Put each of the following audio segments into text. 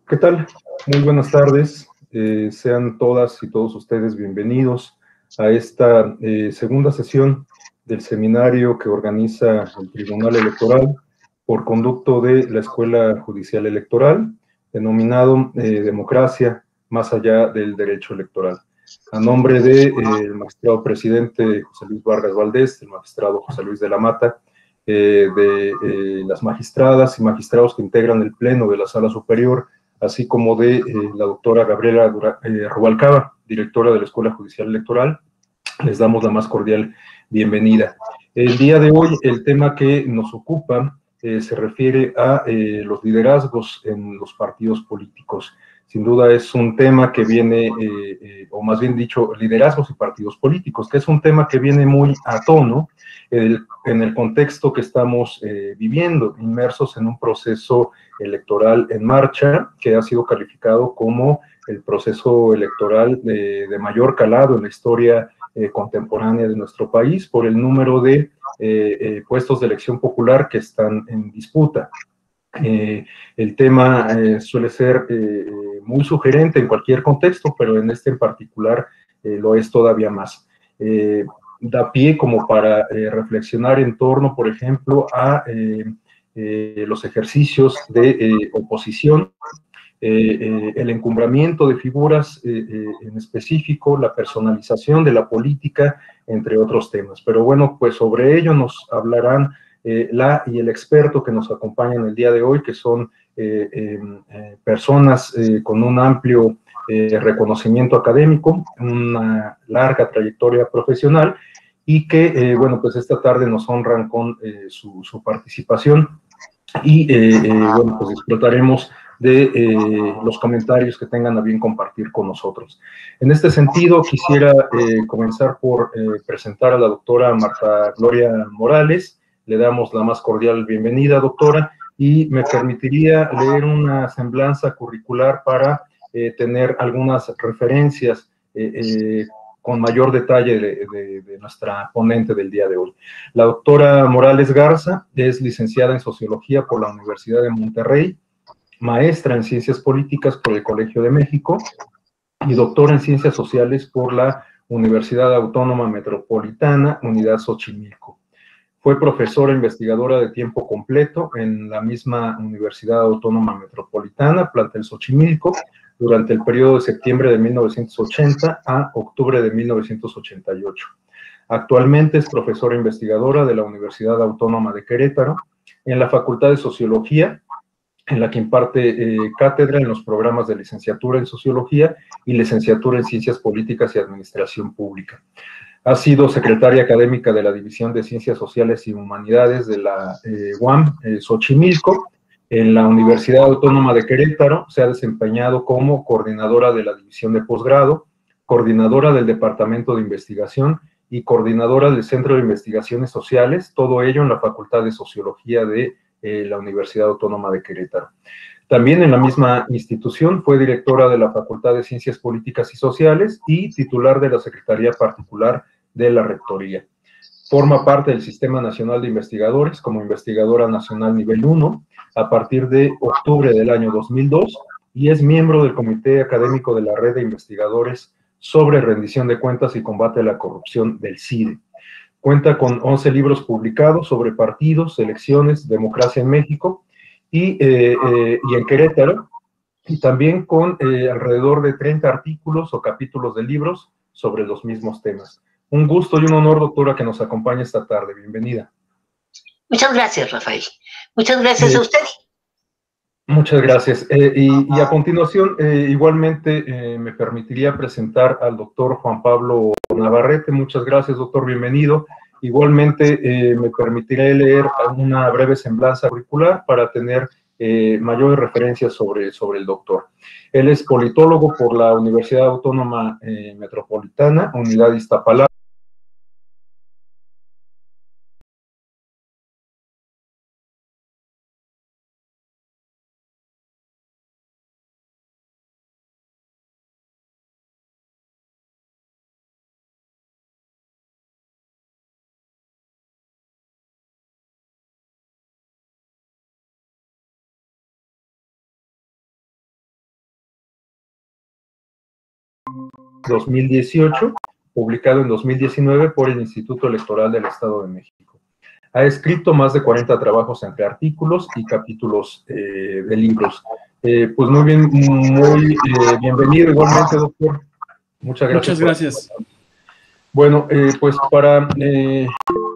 ¿Qué tal? Muy buenas tardes. Sean todas y todos ustedes bienvenidos a esta segunda sesión del seminario que organiza el Tribunal Electoral por conducto de la Escuela Judicial Electoral, denominado Democracia más allá del derecho electoral. A nombre del magistrado presidente José Luis Vargas Valdés, del magistrado José Luis de la Mata, de las magistradas y magistrados que integran el Pleno de la Sala Superior, así como de la doctora Gabriela Rubalcaba, directora de la Escuela Judicial Electoral. Les damos la más cordial bienvenida. El día de hoy, el tema que nos ocupa se refiere a los liderazgos en los partidos políticos. Sin duda es un tema que viene, o más bien dicho, liderazgos y partidos políticos, que es un tema que viene muy a tono en el contexto que estamos viviendo, inmersos en un proceso electoral en marcha, que ha sido calificado como el proceso electoral de mayor calado en la historia contemporánea de nuestro país por el número de puestos de elección popular que están en disputa. El tema suele ser muy sugerente en cualquier contexto, pero en este en particular lo es todavía más. Da pie como para reflexionar en torno, por ejemplo, a los ejercicios de oposición, el encumbramiento de figuras en específico, la personalización de la política, entre otros temas. Pero bueno, pues sobre ello nos hablarán la y el experto que nos acompañan el día de hoy, que son personas con un amplio reconocimiento académico, una larga trayectoria profesional y que, bueno, pues esta tarde nos honran con su participación y, bueno, pues disfrutaremos de los comentarios que tengan a bien compartir con nosotros. En este sentido, quisiera comenzar por presentar a la doctora Marta Gloria Morales. Le damos la más cordial bienvenida, doctora, y me permitiría leer una semblanza curricular para tener algunas referencias con mayor detalle de nuestra ponente del día de hoy. La doctora Morales Garza es licenciada en Sociología por la Universidad de Monterrey, maestra en Ciencias Políticas por el Colegio de México y doctora en Ciencias Sociales por la Universidad Autónoma Metropolitana, Unidad Xochimilco. Fue profesora investigadora de tiempo completo en la misma Universidad Autónoma Metropolitana, plantel Xochimilco, durante el periodo de septiembre de 1980 a octubre de 1988. Actualmente es profesora investigadora de la Universidad Autónoma de Querétaro, en la Facultad de Sociología, en la que imparte cátedra en los programas de licenciatura en Sociología y licenciatura en Ciencias Políticas y Administración Pública. Ha sido secretaria académica de la División de Ciencias Sociales y Humanidades de la UAM Xochimilco. En la Universidad Autónoma de Querétaro se ha desempeñado como coordinadora de la División de Posgrado, coordinadora del Departamento de Investigación y coordinadora del Centro de Investigaciones Sociales, todo ello en la Facultad de Sociología de la Universidad Autónoma de Querétaro. También en la misma institución fue directora de la Facultad de Ciencias Políticas y Sociales y titular de la Secretaría Particular de la Rectoría. Forma parte del Sistema Nacional de Investigadores como investigadora nacional nivel 1 a partir de octubre del año 2002 y es miembro del Comité Académico de la Red de Investigadores sobre Rendición de Cuentas y Combate a la Corrupción del CIDE. Cuenta con 11 libros publicados sobre partidos, elecciones, democracia en México y en Querétaro, y también con alrededor de 30 artículos o capítulos de libros sobre los mismos temas. Un gusto y un honor, doctora, que nos acompañe esta tarde. Bienvenida. Muchas gracias, Rafael. Muchas gracias a usted. Muchas gracias. Y a continuación, igualmente, me permitiría presentar al doctor Juan Pablo Navarrete. Muchas gracias, doctor. Bienvenido. Igualmente, me permitiré leer una breve semblanza curricular para tener mayores referencias sobre el doctor. Él es politólogo por la Universidad Autónoma Metropolitana, Unidad Iztapalapa. 2018, publicado en 2019 por el Instituto Electoral del Estado de México. Ha escrito más de 40 trabajos entre artículos y capítulos de libros. Pues muy bien, muy bienvenido igualmente, doctor. Muchas gracias. Muchas gracias. Bueno, pues para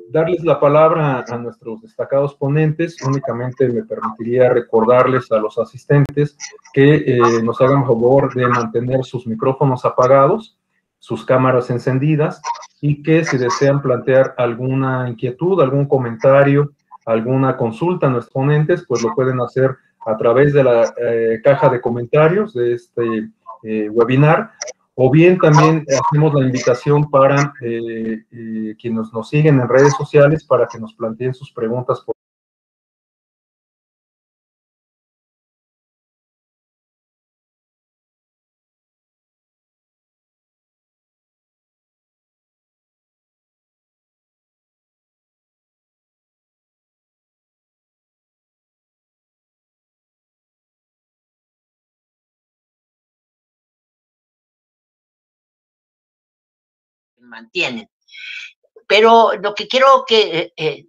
darles la palabra a nuestros destacados ponentes, únicamente me permitiría recordarles a los asistentes que nos hagan favor de mantener sus micrófonos apagados, sus cámaras encendidas, y que si desean plantear alguna inquietud, algún comentario, alguna consulta a nuestros ponentes, pues lo pueden hacer a través de la caja de comentarios de este webinar, o bien también hacemos la invitación para quienes nos siguen en redes sociales para que nos planteen sus preguntas. Mantienen. Pero lo que quiero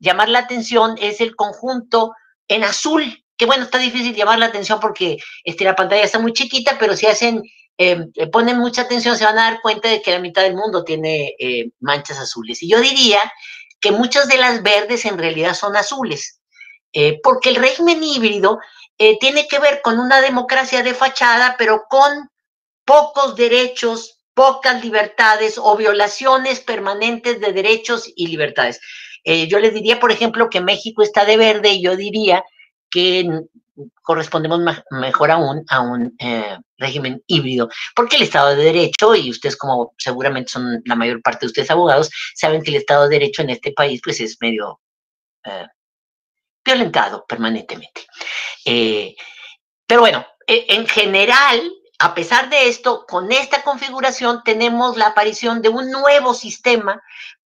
llamar la atención es el conjunto en azul, que bueno, está difícil llamar la atención porque la pantalla está muy chiquita, pero si ponen mucha atención se van a dar cuenta de que la mitad del mundo tiene manchas azules. Y yo diría que muchas de las verdes en realidad son azules, porque el régimen híbrido tiene que ver con una democracia de fachada, pero con pocos derechos, pocas libertades o violaciones permanentes de derechos y libertades. Yo les diría, por ejemplo, que México está de verde, y yo diría que correspondemos mejor a un régimen híbrido, porque el Estado de Derecho, y ustedes como seguramente son la mayor parte de ustedes abogados, saben que el Estado de Derecho en este país pues es medio violentado permanentemente. Pero bueno, en general, a pesar de esto, con esta configuración tenemos la aparición de un nuevo sistema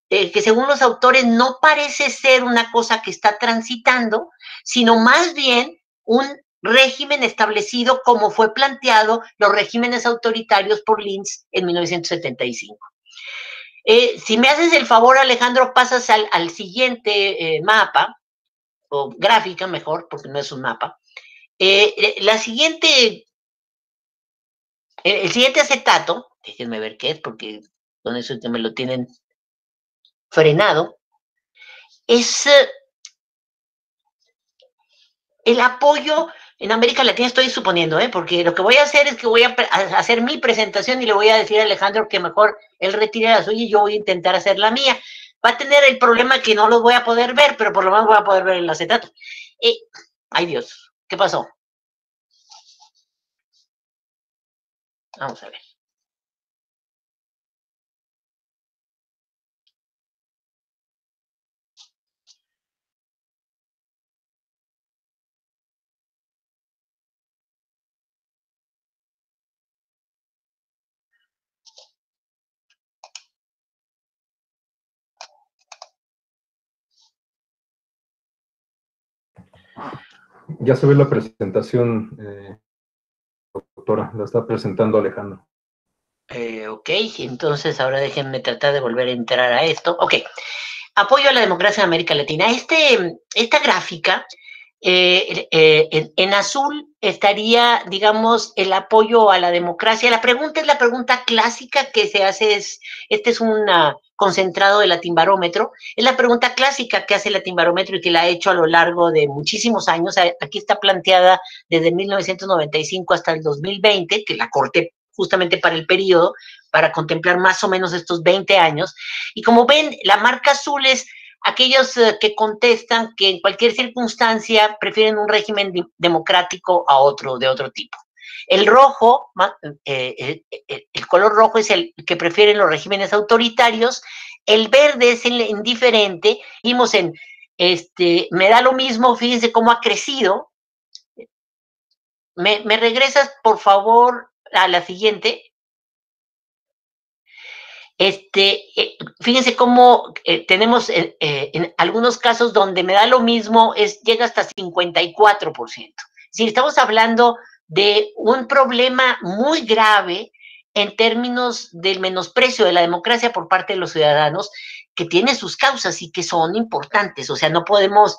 que según los autores no parece ser una cosa que está transitando, sino más bien un régimen establecido como fue planteado los regímenes autoritarios por Linz en 1975. Si me haces el favor, Alejandro, pasas al siguiente mapa, o gráfica mejor, porque no es un mapa. El siguiente acetato, déjenme ver qué es, porque con eso que me lo tienen frenado, es el apoyo en América Latina, estoy suponiendo, porque lo que voy a hacer es que voy a hacer mi presentación y le voy a decir a Alejandro que mejor él retire la suya y yo voy a intentar hacer la mía. Va a tener el problema que no los voy a poder ver, pero por lo menos voy a poder ver el acetato. Ay Dios, ¿qué pasó? Vamos a ver. Ya se ve la presentación, doctora, la está presentando Alejandro. Ok, entonces ahora déjenme tratar de volver a entrar a esto. Ok, apoyo a la democracia en América Latina. Esta gráfica, en azul estaría, digamos, el apoyo a la democracia. La pregunta es la pregunta clásica que se hace, este es un concentrado de Latinbarómetro, es la pregunta clásica que hace Latinbarómetro y que la ha hecho a lo largo de muchísimos años. Aquí está planteada desde 1995 hasta el 2020, que la corté justamente para el periodo, para contemplar más o menos estos 20 años. Y como ven, la marca azul es aquellos que contestan que en cualquier circunstancia prefieren un régimen democrático a otro, de otro tipo. El rojo, el color rojo es el que prefieren los regímenes autoritarios. El verde es el indiferente. Vimos me da lo mismo, fíjense cómo ha crecido. ¿Me regresas, por favor, a la siguiente? Fíjense cómo tenemos en algunos casos donde me da lo mismo, llega hasta 54%. Es decir, estamos hablando de un problema muy grave en términos del menosprecio de la democracia por parte de los ciudadanos, que tiene sus causas y que son importantes. O sea, no podemos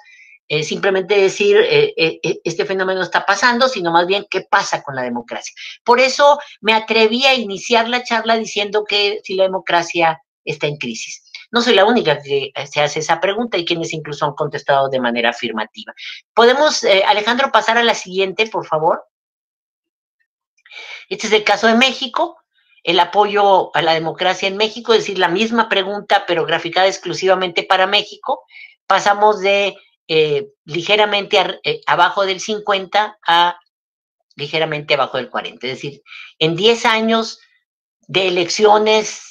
simplemente decir este fenómeno está pasando, sino más bien qué pasa con la democracia. Por eso me atreví a iniciar la charla diciendo que si la democracia está en crisis. No soy la única que se hace esa pregunta y quienes incluso han contestado de manera afirmativa. ¿Podemos, Alejandro, pasar a la siguiente, por favor? Este es el caso de México, el apoyo a la democracia en México, es decir, la misma pregunta, pero graficada exclusivamente para México. Pasamos de ligeramente abajo del 50 a ligeramente abajo del 40. Es decir, en 10 años de elecciones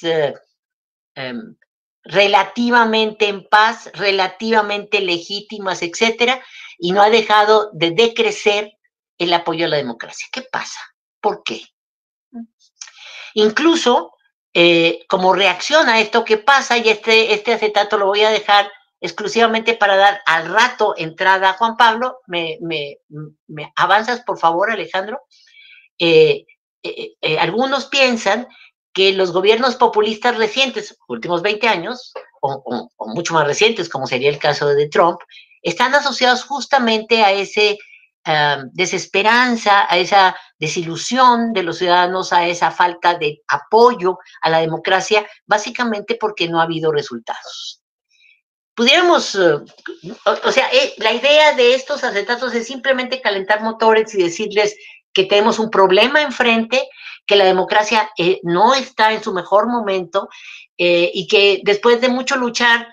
relativamente en paz, relativamente legítimas, etcétera, y no ha dejado de decrecer el apoyo a la democracia. ¿Qué pasa? ¿Por qué? Incluso, como reacción a esto que pasa, y este acetato lo voy a dejar exclusivamente para dar al rato entrada a Juan Pablo. ¿Me avanzas, por favor, Alejandro? Algunos piensan que los gobiernos populistas recientes, últimos 20 años, o mucho más recientes, como sería el caso de Trump, están asociados justamente a ese desesperanza, a esa desilusión de los ciudadanos, a esa falta de apoyo a la democracia, básicamente porque no ha habido resultados. Pudiéramos, o sea, la idea de estos acetatos es simplemente calentar motores y decirles que tenemos un problema enfrente, que la democracia no está en su mejor momento y que después de mucho luchar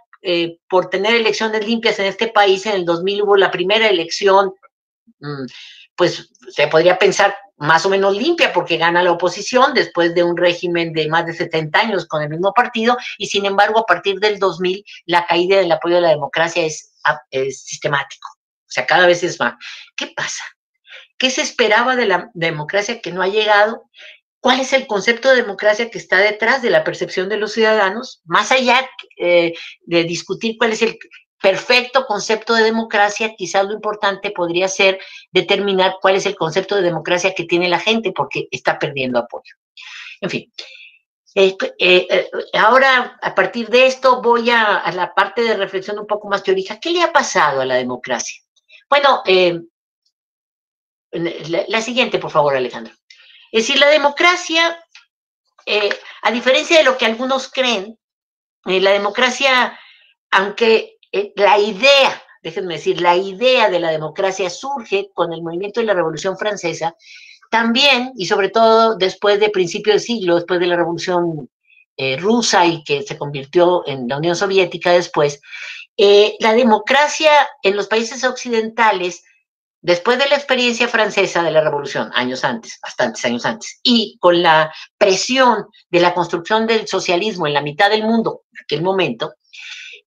por tener elecciones limpias en este país, en el 2000 hubo la primera elección, pues se podría pensar más o menos limpia porque gana la oposición después de un régimen de más de 70 años con el mismo partido, y sin embargo a partir del 2000 la caída del apoyo a la democracia es sistemático, o sea, cada vez es más. ¿Qué pasa? ¿Qué se esperaba de la democracia que no ha llegado? ¿Cuál es el concepto de democracia que está detrás de la percepción de los ciudadanos? Más allá de discutir cuál es el perfecto concepto de democracia, quizás lo importante podría ser determinar cuál es el concepto de democracia que tiene la gente, porque está perdiendo apoyo. En fin, ahora a partir de esto voy a la parte de reflexión un poco más teórica. ¿Qué le ha pasado a la democracia? Bueno, la siguiente, por favor, Alejandro. Es decir, la democracia, a diferencia de lo que algunos creen, la democracia, aunque la idea, déjenme decir, la idea de la democracia surge con el movimiento de la Revolución Francesa, también, y sobre todo después de principio del siglo, después de la Revolución rusa y que se convirtió en la Unión Soviética después, la democracia en los países occidentales, después de la experiencia francesa de la Revolución, años antes, bastantes años antes, y con la presión de la construcción del socialismo en la mitad del mundo en aquel momento,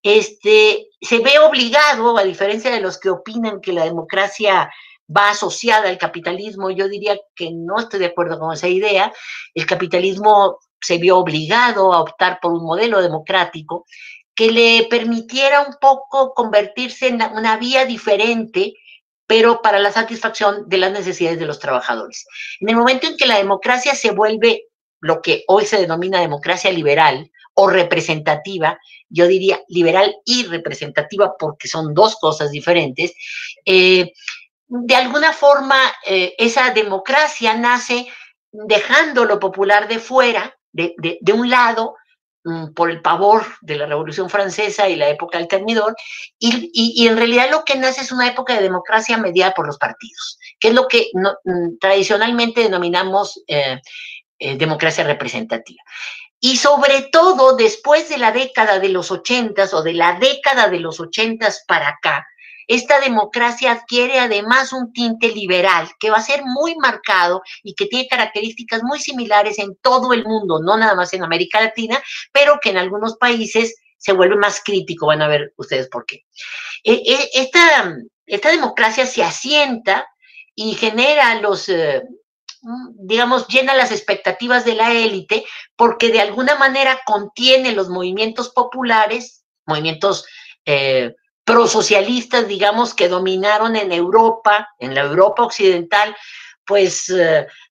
se ve obligado, a diferencia de los que opinan que la democracia va asociada al capitalismo, yo diría que no estoy de acuerdo con esa idea. El capitalismo se vio obligado a optar por un modelo democrático que le permitiera un poco convertirse en una vía diferente, pero para la satisfacción de las necesidades de los trabajadores. En el momento en que la democracia se vuelve lo que hoy se denomina democracia liberal o representativa, yo diría liberal y representativa porque son dos cosas diferentes, de alguna forma esa democracia nace dejando lo popular de fuera, de un lado, por el pavor de la Revolución Francesa y la época del termidor, y en realidad lo que nace es una época de democracia mediada por los partidos, que es lo que tradicionalmente denominamos democracia representativa. Y sobre todo después de la década de los 80s o de la década de los 80s para acá, esta democracia adquiere además un tinte liberal que va a ser muy marcado y que tiene características muy similares en todo el mundo, no nada más en América Latina, pero que en algunos países se vuelve más crítico. Van a ver ustedes por qué. Esta democracia se asienta y genera los... digamos, llena las expectativas de la élite porque de alguna manera contiene los movimientos populares, movimientos prosocialistas, digamos, que dominaron en Europa, en la Europa occidental, pues,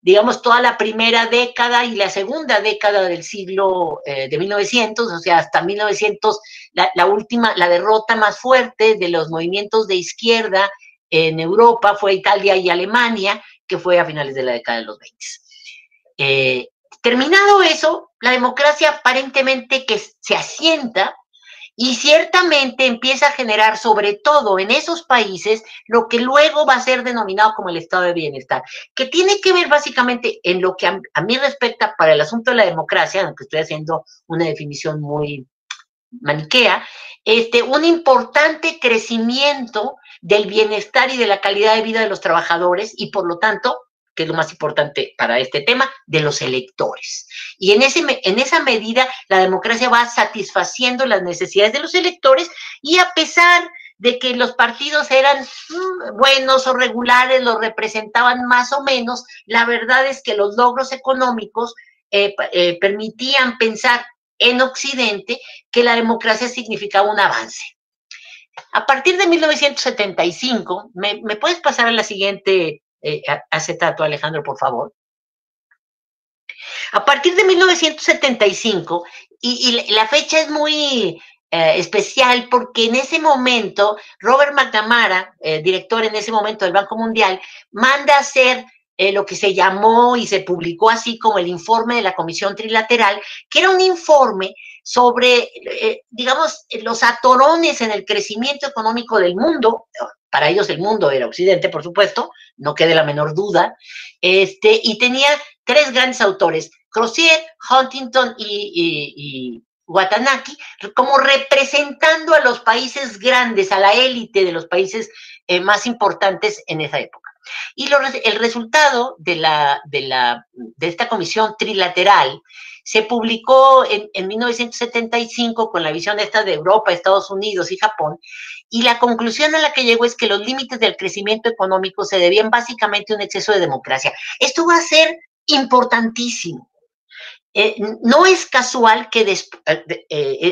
digamos, toda la primera década y la segunda década del siglo de 1900, o sea, hasta 1900, la derrota más fuerte de los movimientos de izquierda en Europa fue Italia y Alemania, que fue a finales de la década de los 20. Terminado eso, la democracia aparentemente que se asienta y ciertamente empieza a generar, sobre todo en esos países, lo que luego va a ser denominado como el estado de bienestar, que tiene que ver básicamente en lo que a mí respecta para el asunto de la democracia, aunque estoy haciendo una definición muy maniquea, un importante crecimiento del bienestar y de la calidad de vida de los trabajadores y por lo tanto, que es lo más importante para este tema, de los electores. Y en esa medida la democracia va satisfaciendo las necesidades de los electores y a pesar de que los partidos eran buenos o regulares, los representaban más o menos, la verdad es que los logros económicos permitían pensar en Occidente que la democracia significaba un avance. A partir de 1975, ¿me puedes pasar a la siguiente acetato, Alejandro, por favor? A partir de 1975, y la fecha es muy especial porque en ese momento Robert McNamara, director en ese momento del Banco Mundial, manda a hacer lo que se llamó y se publicó así como el informe de la Comisión Trilateral, que era un informe sobre, digamos, los atorones en el crecimiento económico del mundo. Para ellos el mundo era Occidente, por supuesto, no quede la menor duda, y tenía tres grandes autores, Crozier, Huntington y Watanabe, como representando a los países grandes, a la élite de los países más importantes en esa época. Y el resultado de esta comisión trilateral se publicó en 1975 con la visión esta de Europa, Estados Unidos y Japón, y la conclusión a la que llegó es que los límites del crecimiento económico se debían básicamente a un exceso de democracia. Esto va a ser importantísimo. No es casual que, es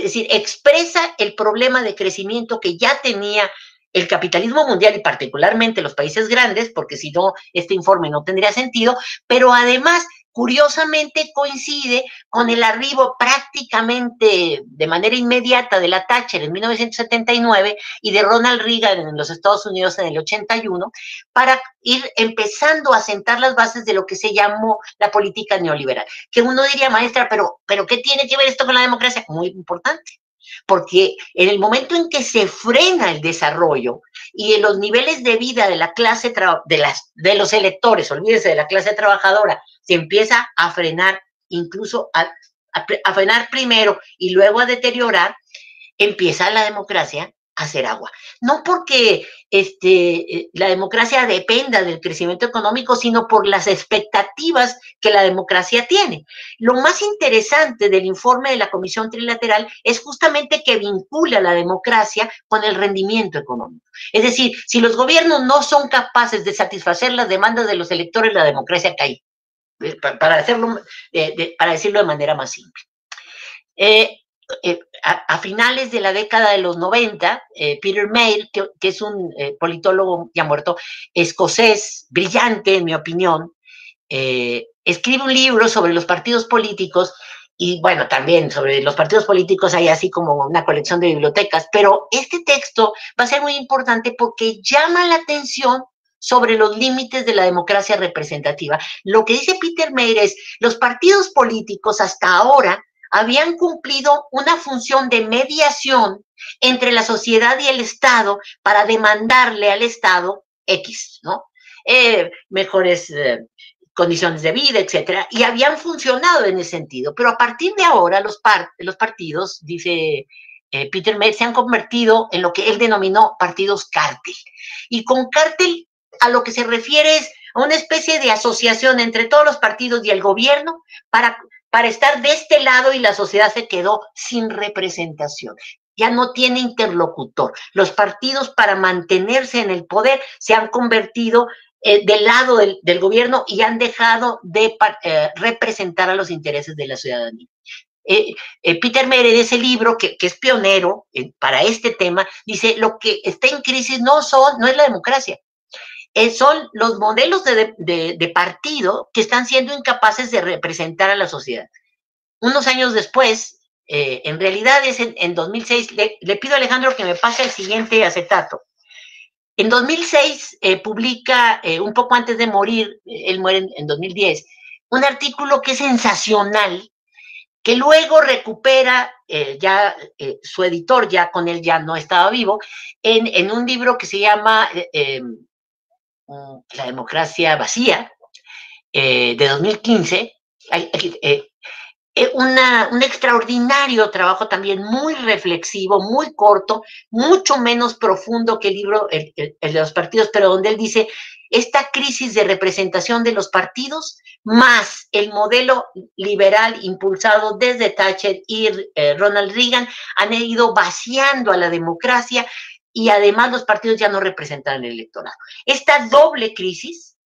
decir, expresa el problema de crecimiento que ya tenía el capitalismo mundial y particularmente los países grandes, porque si no, este informe no tendría sentido, pero además, curiosamente, coincide con el arribo prácticamente de manera inmediata de la Thatcher en 1979 y de Ronald Reagan en los Estados Unidos en el 81, para ir empezando a sentar las bases de lo que se llamó la política neoliberal. Que uno diría, maestra, pero ¿qué tiene que ver esto con la democracia? Muy importante. Porque en el momento en que se frena el desarrollo y en los niveles de vida de la clase, de los electores, olvídese de la clase trabajadora, se empieza a frenar, incluso a frenar primero y luego a deteriorar, empieza la democracia a hacer agua. No porque la democracia dependa del crecimiento económico, sino por las expectativas que la democracia tiene. Lo más interesante del informe de la Comisión Trilateral es justamente que vincula la democracia con el rendimiento económico. Es decir, si los gobiernos no son capaces de satisfacer las demandas de los electores, la democracia cae. Para decirlo de manera más simple. A finales de la década de los 90, Peter Mayle, que es un politólogo ya muerto, escocés, brillante en mi opinión, escribe un libro sobre los partidos políticos y bueno, también sobre los partidos políticos hay así como una colección de bibliotecas, pero este texto va a ser muy importante porque llama la atención sobre los límites de la democracia representativa. Lo que dice Peter Mayle es, los partidos políticos hasta ahora habían cumplido una función de mediación entre la sociedad y el Estado para demandarle al Estado X, ¿no? Mejores condiciones de vida, etcétera, y habían funcionado en ese sentido. Pero a partir de ahora los partidos, dice Peter Mayle, se han convertido en lo que él denominó partidos cártel. Y con cártel a lo que se refiere es a una especie de asociación entre todos los partidos y el gobierno para estar de este lado y la sociedad se quedó sin representación. Ya no tiene interlocutor. Los partidos para mantenerse en el poder se han convertido del lado del gobierno y han dejado de representar a los intereses de la ciudadanía. Peter Mayle, en ese libro, que es pionero para este tema, dice, lo que está en crisis no es la democracia, son los modelos de partido que están siendo incapaces de representar a la sociedad. Unos años después, en realidad es en 2006, le pido a Alejandro que me pase el siguiente acetato. En 2006 publica, un poco antes de morir, él muere en 2010, un artículo que es sensacional, que luego recupera su editor, ya con él ya no estaba vivo, en un libro que se llama La democracia vacía, de 2015, un extraordinario trabajo también muy reflexivo, muy corto, mucho menos profundo que el libro el de los partidos, pero donde él dice, esta crisis de representación de los partidos más el modelo liberal impulsado desde Thatcher y Ronald Reagan han ido vaciando a la democracia y además los partidos ya no representan el electorado. Esta doble crisis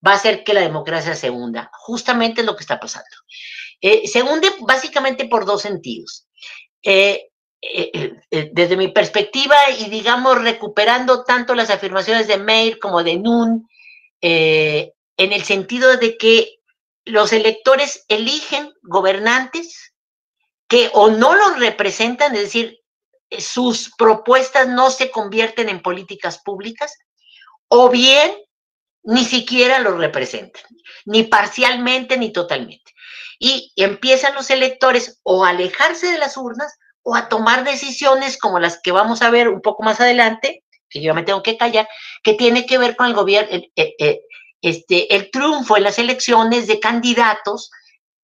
va a hacer que la democracia se hunda, justamente es lo que está pasando. Se hunde básicamente por dos sentidos. Desde mi perspectiva, y digamos recuperando tanto las afirmaciones de Meir como de Nunes, en el sentido de que los electores eligen gobernantes que o no los representan, es decir, sus propuestas no se convierten en políticas públicas, o bien ni siquiera los representan, ni parcialmente ni totalmente. Y empiezan los electores o a alejarse de las urnas o a tomar decisiones como las que vamos a ver un poco más adelante, que yo me tengo que callar, que tiene que ver con el gobierno, el triunfo en las elecciones de candidatos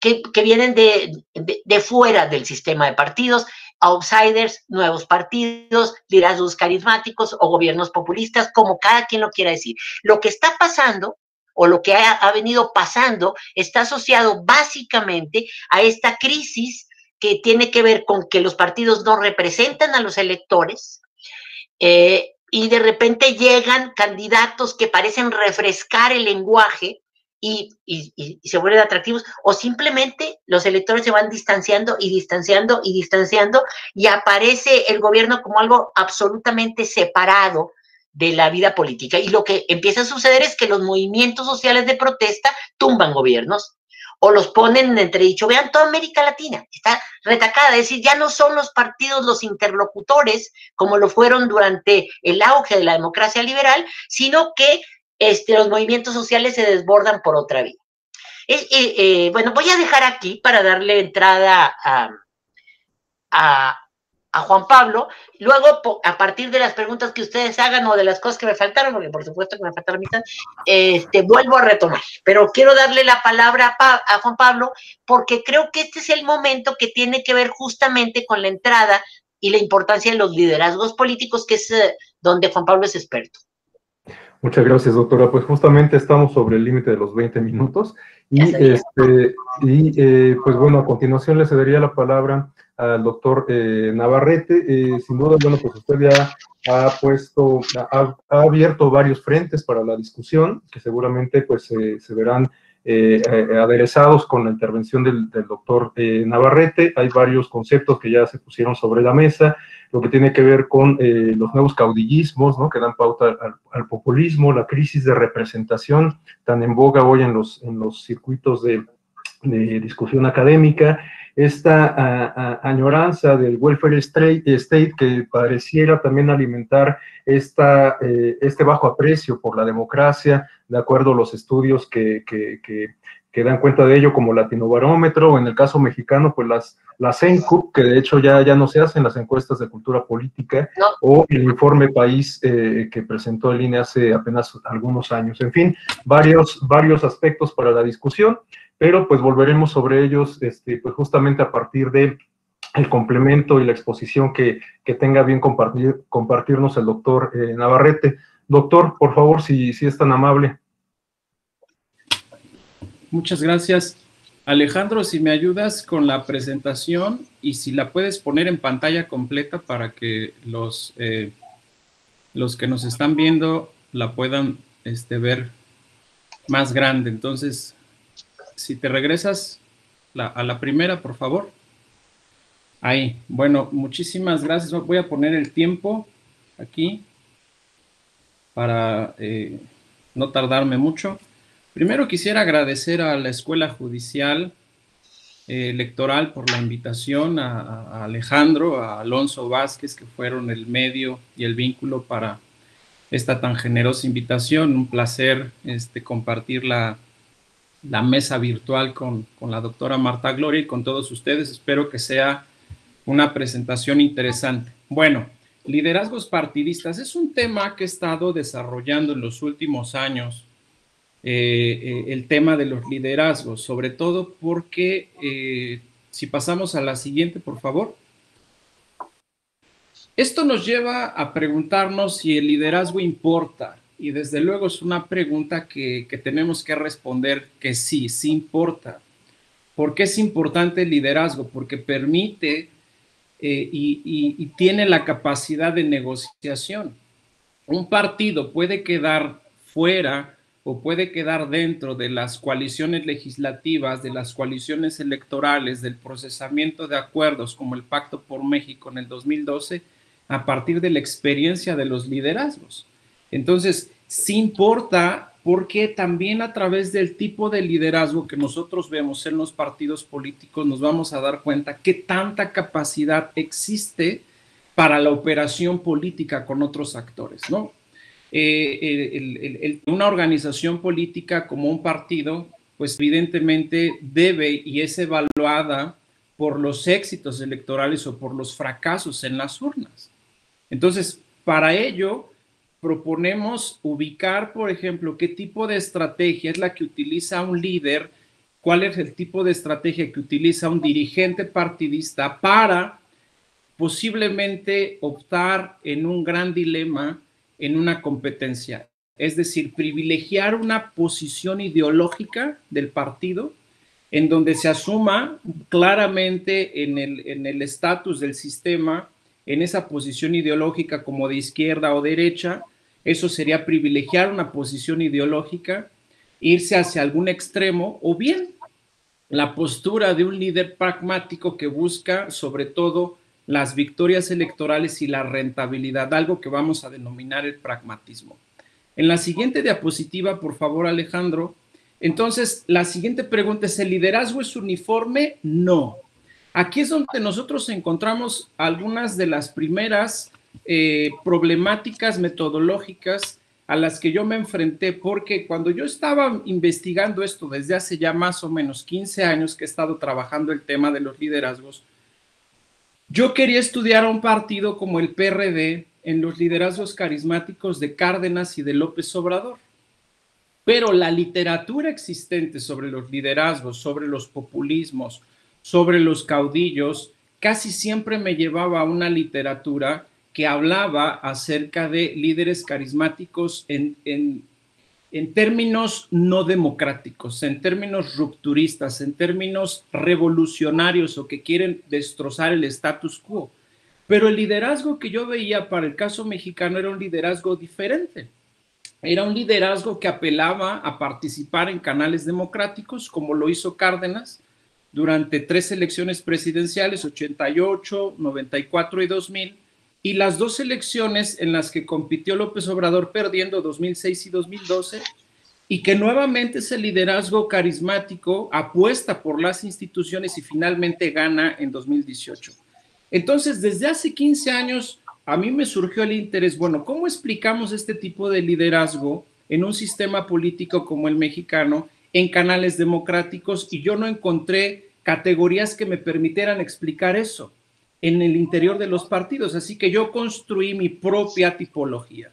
que vienen de fuera del sistema de partidos, outsiders, nuevos partidos, liderazgos carismáticos o gobiernos populistas, como cada quien lo quiera decir. Lo que está pasando o lo que ha venido pasando está asociado básicamente a esta crisis que tiene que ver con que los partidos no representan a los electores, y de repente llegan candidatos que parecen refrescar el lenguaje y se vuelven atractivos, o simplemente los electores se van distanciando y distanciando y distanciando y aparece el gobierno como algo absolutamente separado de la vida política. Y lo que empieza a suceder es que los movimientos sociales de protesta tumban gobiernos o los ponen en entredicho. Vean, toda América Latina está retacada, es decir, ya no son los partidos los interlocutores como lo fueron durante el auge de la democracia liberal, sino que los movimientos sociales se desbordan por otra vía. Bueno, voy a dejar aquí para darle entrada a Juan Pablo, luego a partir de las preguntas que ustedes hagan o de las cosas que me faltaron, porque por supuesto que me faltaron mitad, vuelvo a retomar, pero quiero darle la palabra a Juan Pablo porque creo que este es el momento que tiene que ver justamente con la entrada y la importancia de los liderazgos políticos, que es donde Juan Pablo es experto. Muchas gracias, doctora. Pues justamente estamos sobre el límite de los 20 minutos y, pues bueno, a continuación le cedería la palabra al doctor Navarrete. Sin duda, bueno, pues usted ya ha abierto varios frentes para la discusión, que seguramente pues se verán aderezados con la intervención del doctor Navarrete. Hay varios conceptos que ya se pusieron sobre la mesa, lo que tiene que ver con los nuevos caudillismos, ¿no?, que dan pauta al populismo, la crisis de representación tan en boga hoy en los circuitos de discusión académica, esta añoranza del welfare state que pareciera también alimentar este bajo aprecio por la democracia, de acuerdo a los estudios que dan cuenta de ello, como Latinobarómetro, o en el caso mexicano, pues las ENCUP, que de hecho ya no se hacen las encuestas de cultura política, no, o el informe País que presentó el INE hace apenas algunos años. En fin, varios aspectos para la discusión, pero pues volveremos sobre ellos pues justamente a partir de el complemento y la exposición que tenga bien compartirnos el doctor Navarrete. Doctor, por favor, si es tan amable. Muchas gracias. Alejandro, si me ayudas con la presentación y si la puedes poner en pantalla completa para que los que nos están viendo la puedan ver más grande. Entonces, si te regresas a la primera, por favor. Ahí. Bueno, muchísimas gracias. Voy a poner el tiempo aquí para no tardarme mucho. Primero quisiera agradecer a la Escuela Judicial Electoral por la invitación, a Alejandro, a Alonso Vázquez, que fueron el medio y el vínculo para esta tan generosa invitación. Un placer compartir la mesa virtual con la doctora Marta Gloria y con todos ustedes. Espero que sea una presentación interesante. Bueno, liderazgos partidistas es un tema que he estado desarrollando en los últimos años, el tema de los liderazgos, sobre todo porque, si pasamos a la siguiente, por favor. Esto nos lleva a preguntarnos si el liderazgo importa, y desde luego es una pregunta que tenemos que responder que sí, sí importa. ¿Por qué es importante el liderazgo? Porque permite y tiene la capacidad de negociación. Un partido puede quedar fuera o puede quedar dentro de las coaliciones legislativas, de las coaliciones electorales, del procesamiento de acuerdos como el Pacto por México en el 2012, a partir de la experiencia de los liderazgos. Entonces, sí importa porque también a través del tipo de liderazgo que nosotros vemos en los partidos políticos nos vamos a dar cuenta qué tanta capacidad existe para la operación política con otros actores, ¿no? Una organización política como un partido, pues evidentemente debe y es evaluada por los éxitos electorales o por los fracasos en las urnas. Entonces, para ello, proponemos ubicar, por ejemplo, qué tipo de estrategia es la que utiliza un líder, cuál es el tipo de estrategia que utiliza un dirigente partidista para posiblemente optar en un gran dilema en una competencia. Es decir, privilegiar una posición ideológica del partido en donde se asuma claramente en el estatus del sistema, en esa posición ideológica como de izquierda o derecha. Eso sería privilegiar una posición ideológica, irse hacia algún extremo, o bien la postura de un líder pragmático que busca sobre todo las victorias electorales y la rentabilidad, algo que vamos a denominar el pragmatismo. En la siguiente diapositiva, por favor, Alejandro. Entonces, la siguiente pregunta es, ¿el liderazgo es uniforme? No. Aquí es donde nosotros encontramos algunas de las primeras problemáticas metodológicas a las que yo me enfrenté, porque cuando yo estaba investigando esto desde hace ya más o menos 15 años que he estado trabajando el tema de los liderazgos, yo quería estudiar a un partido como el PRD en los liderazgos carismáticos de Cárdenas y de López Obrador. Pero la literatura existente sobre los liderazgos, sobre los populismos, sobre los caudillos, casi siempre me llevaba a una literatura que hablaba acerca de líderes carismáticos en términos no democráticos, en términos rupturistas, en términos revolucionarios o que quieren destrozar el status quo. Pero el liderazgo que yo veía para el caso mexicano era un liderazgo diferente. Era un liderazgo que apelaba a participar en canales democráticos, como lo hizo Cárdenas durante 3 elecciones presidenciales, 88, 94 y 2000, y las 2 elecciones en las que compitió López Obrador perdiendo 2006 y 2012, y que nuevamente ese liderazgo carismático apuesta por las instituciones y finalmente gana en 2018. Entonces, desde hace 15 años, a mí me surgió el interés, bueno, ¿cómo explicamos este tipo de liderazgo en un sistema político como el mexicano, en canales democráticos? Y yo no encontré categorías que me permitieran explicar eso en el interior de los partidos, así que yo construí mi propia tipología.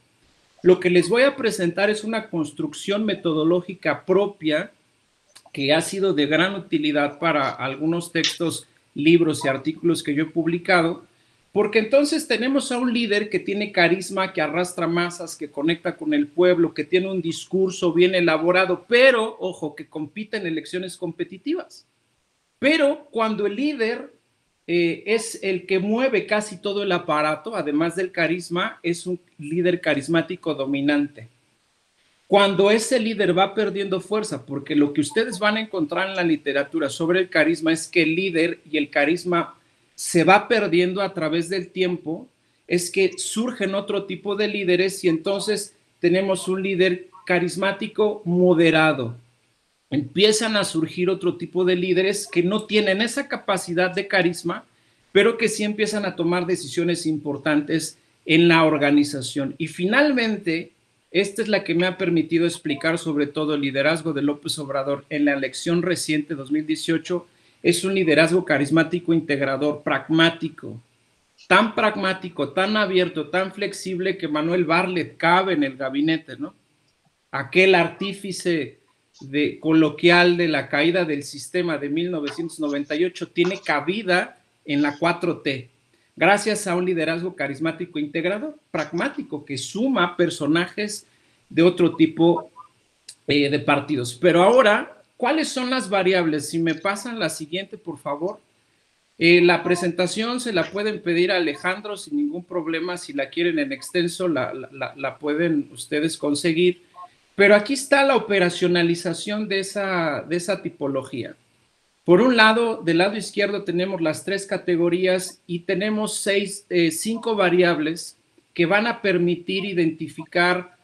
Lo que les voy a presentar es una construcción metodológica propia que ha sido de gran utilidad para algunos textos, libros y artículos que yo he publicado, porque entonces tenemos a un líder que tiene carisma, que arrastra masas, que conecta con el pueblo, que tiene un discurso bien elaborado, pero, ojo, que compite en elecciones competitivas. Pero cuando el líder es el que mueve casi todo el aparato, además del carisma, es un líder carismático dominante. Cuando ese líder va perdiendo fuerza, porque lo que ustedes van a encontrar en la literatura sobre el carisma es que el líder y el carisma se va perdiendo a través del tiempo, es que surgen otro tipo de líderes y entonces tenemos un líder carismático moderado. Empiezan a surgir otro tipo de líderes que no tienen esa capacidad de carisma, pero que sí empiezan a tomar decisiones importantes en la organización. Y finalmente, esta es la que me ha permitido explicar sobre todo el liderazgo de López Obrador en la elección reciente 2018, es un liderazgo carismático, integrador, pragmático, tan abierto, tan flexible que Manuel Bartlett cabe en el gabinete, ¿no? Aquel artífice coloquial de la caída del sistema de 1998 tiene cabida en la 4T, gracias a un liderazgo carismático integrador, pragmático, que suma personajes de otro tipo de partidos. Pero ahora, ¿cuáles son las variables? Si me pasan la siguiente, por favor. La presentación se la pueden pedir a Alejandro sin ningún problema. Si la quieren en extenso, la pueden ustedes conseguir. Pero aquí está la operacionalización de esa tipología. Por un lado, del lado izquierdo tenemos las 3 categorías y tenemos 5 variables que van a permitir identificar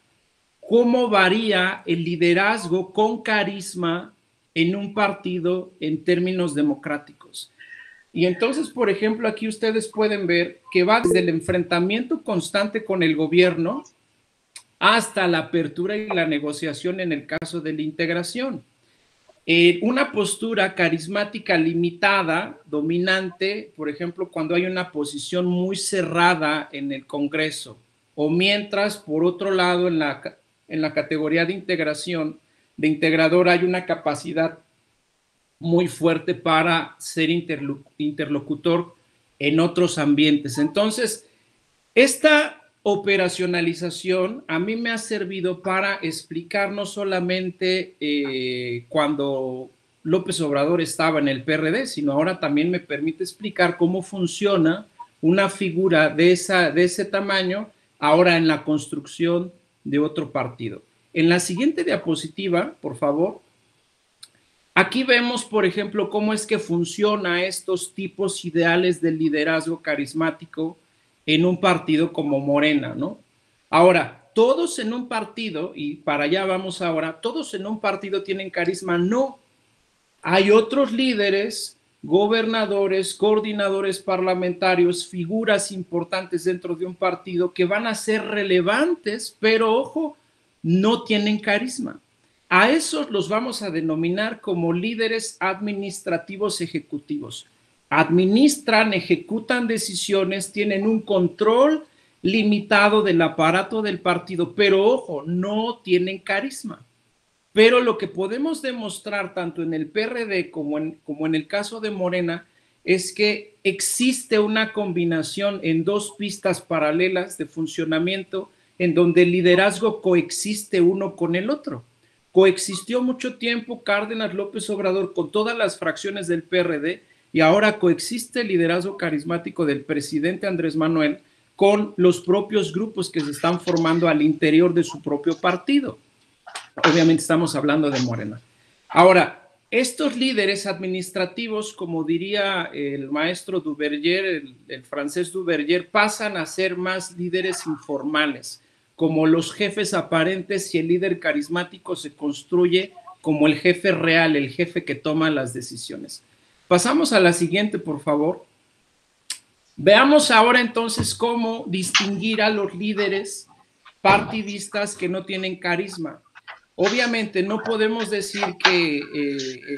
cómo varía el liderazgo con carisma en un partido en términos democráticos. Y entonces, por ejemplo, aquí ustedes pueden ver que va desde el enfrentamiento constante con el gobierno hasta la apertura y la negociación en el caso de la integración. Una postura carismática limitada, dominante, por ejemplo, cuando hay una posición muy cerrada en el Congreso, o mientras, por otro lado, en la categoría de integración, de integrador, hay una capacidad muy fuerte para ser interlocutor en otros ambientes. Entonces, esta operacionalización a mí me ha servido para explicar no solamente cuando López Obrador estaba en el PRD, sino ahora también me permite explicar cómo funciona una figura de ese tamaño ahora en la construcción de otro partido. En la siguiente diapositiva, por favor, aquí vemos, por ejemplo, cómo es que funciona estos tipos ideales del liderazgo carismático en un partido como Morena, ¿no? Ahora, todos en un partido, y para allá vamos ahora, todos en un partido tienen carisma, no. Hay otros líderes, gobernadores, coordinadores parlamentarios, figuras importantes dentro de un partido que van a ser relevantes, pero ojo, no tienen carisma. A esos los vamos a denominar como líderes administrativos ejecutivos. Administran, ejecutan decisiones, tienen un control limitado del aparato del partido, pero ojo, no tienen carisma. Pero lo que podemos demostrar tanto en el PRD como en el caso de Morena es que existe una combinación en 2 pistas paralelas de funcionamiento en donde el liderazgo coexiste uno con el otro. Coexistió mucho tiempo Cárdenas López Obrador con todas las fracciones del PRD y ahora coexiste el liderazgo carismático del presidente Andrés Manuel con los propios grupos que se están formando al interior de su propio partido. Obviamente estamos hablando de Morena. Ahora, estos líderes administrativos, como diría el maestro Duverger, el francés Duverger, pasan a ser más líderes informales, como los jefes aparentes, y el líder carismático se construye como el jefe real, el jefe que toma las decisiones. Pasamos a la siguiente, por favor. Veamos ahora entonces cómo distinguir a los líderes partidistas que no tienen carisma. Obviamente no podemos decir que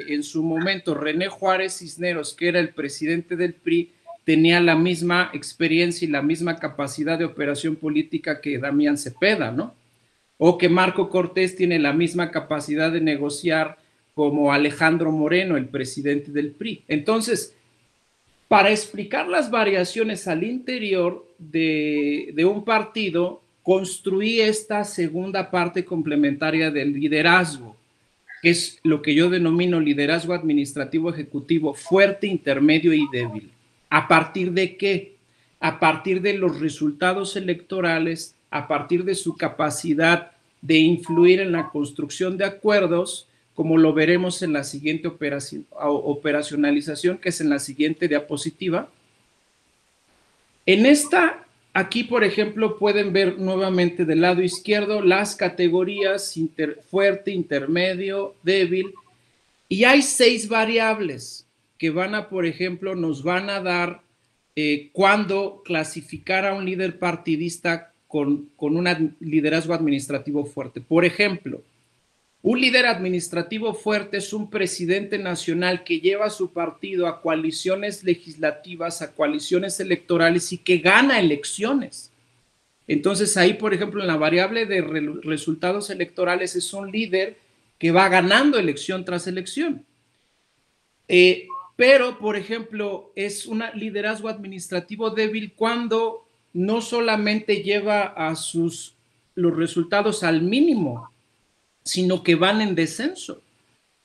en su momento René Juárez Cisneros, que era el presidente del PRI, tenía la misma experiencia y la misma capacidad de operación política que Damián Cepeda, ¿no? O que Marco Cortés tiene la misma capacidad de negociar como Alejandro Moreno, el presidente del PRI. Entonces, para explicar las variaciones al interior de un partido, construí esta segunda parte complementaria del liderazgo, que es lo que yo denomino liderazgo administrativo ejecutivo, fuerte, intermedio y débil. ¿A partir de qué? A partir de los resultados electorales, a partir de su capacidad de influir en la construcción de acuerdos, como lo veremos en la siguiente operacionalización, que es en la siguiente diapositiva. En esta aquí, por ejemplo, pueden ver nuevamente del lado izquierdo las categorías fuerte, intermedio, débil, y hay 6 variables que van a, por ejemplo, nos van a dar cuándo clasificar a un líder partidista con un liderazgo administrativo fuerte. Por ejemplo, un líder administrativo fuerte es un presidente nacional que lleva a su partido a coaliciones legislativas, a coaliciones electorales y que gana elecciones. Entonces ahí, por ejemplo, en la variable de resultados electorales es un líder que va ganando elección tras elección. Pero, por ejemplo, es un liderazgo administrativo débil cuando no solamente lleva a los resultados al mínimo, sino que van en descenso.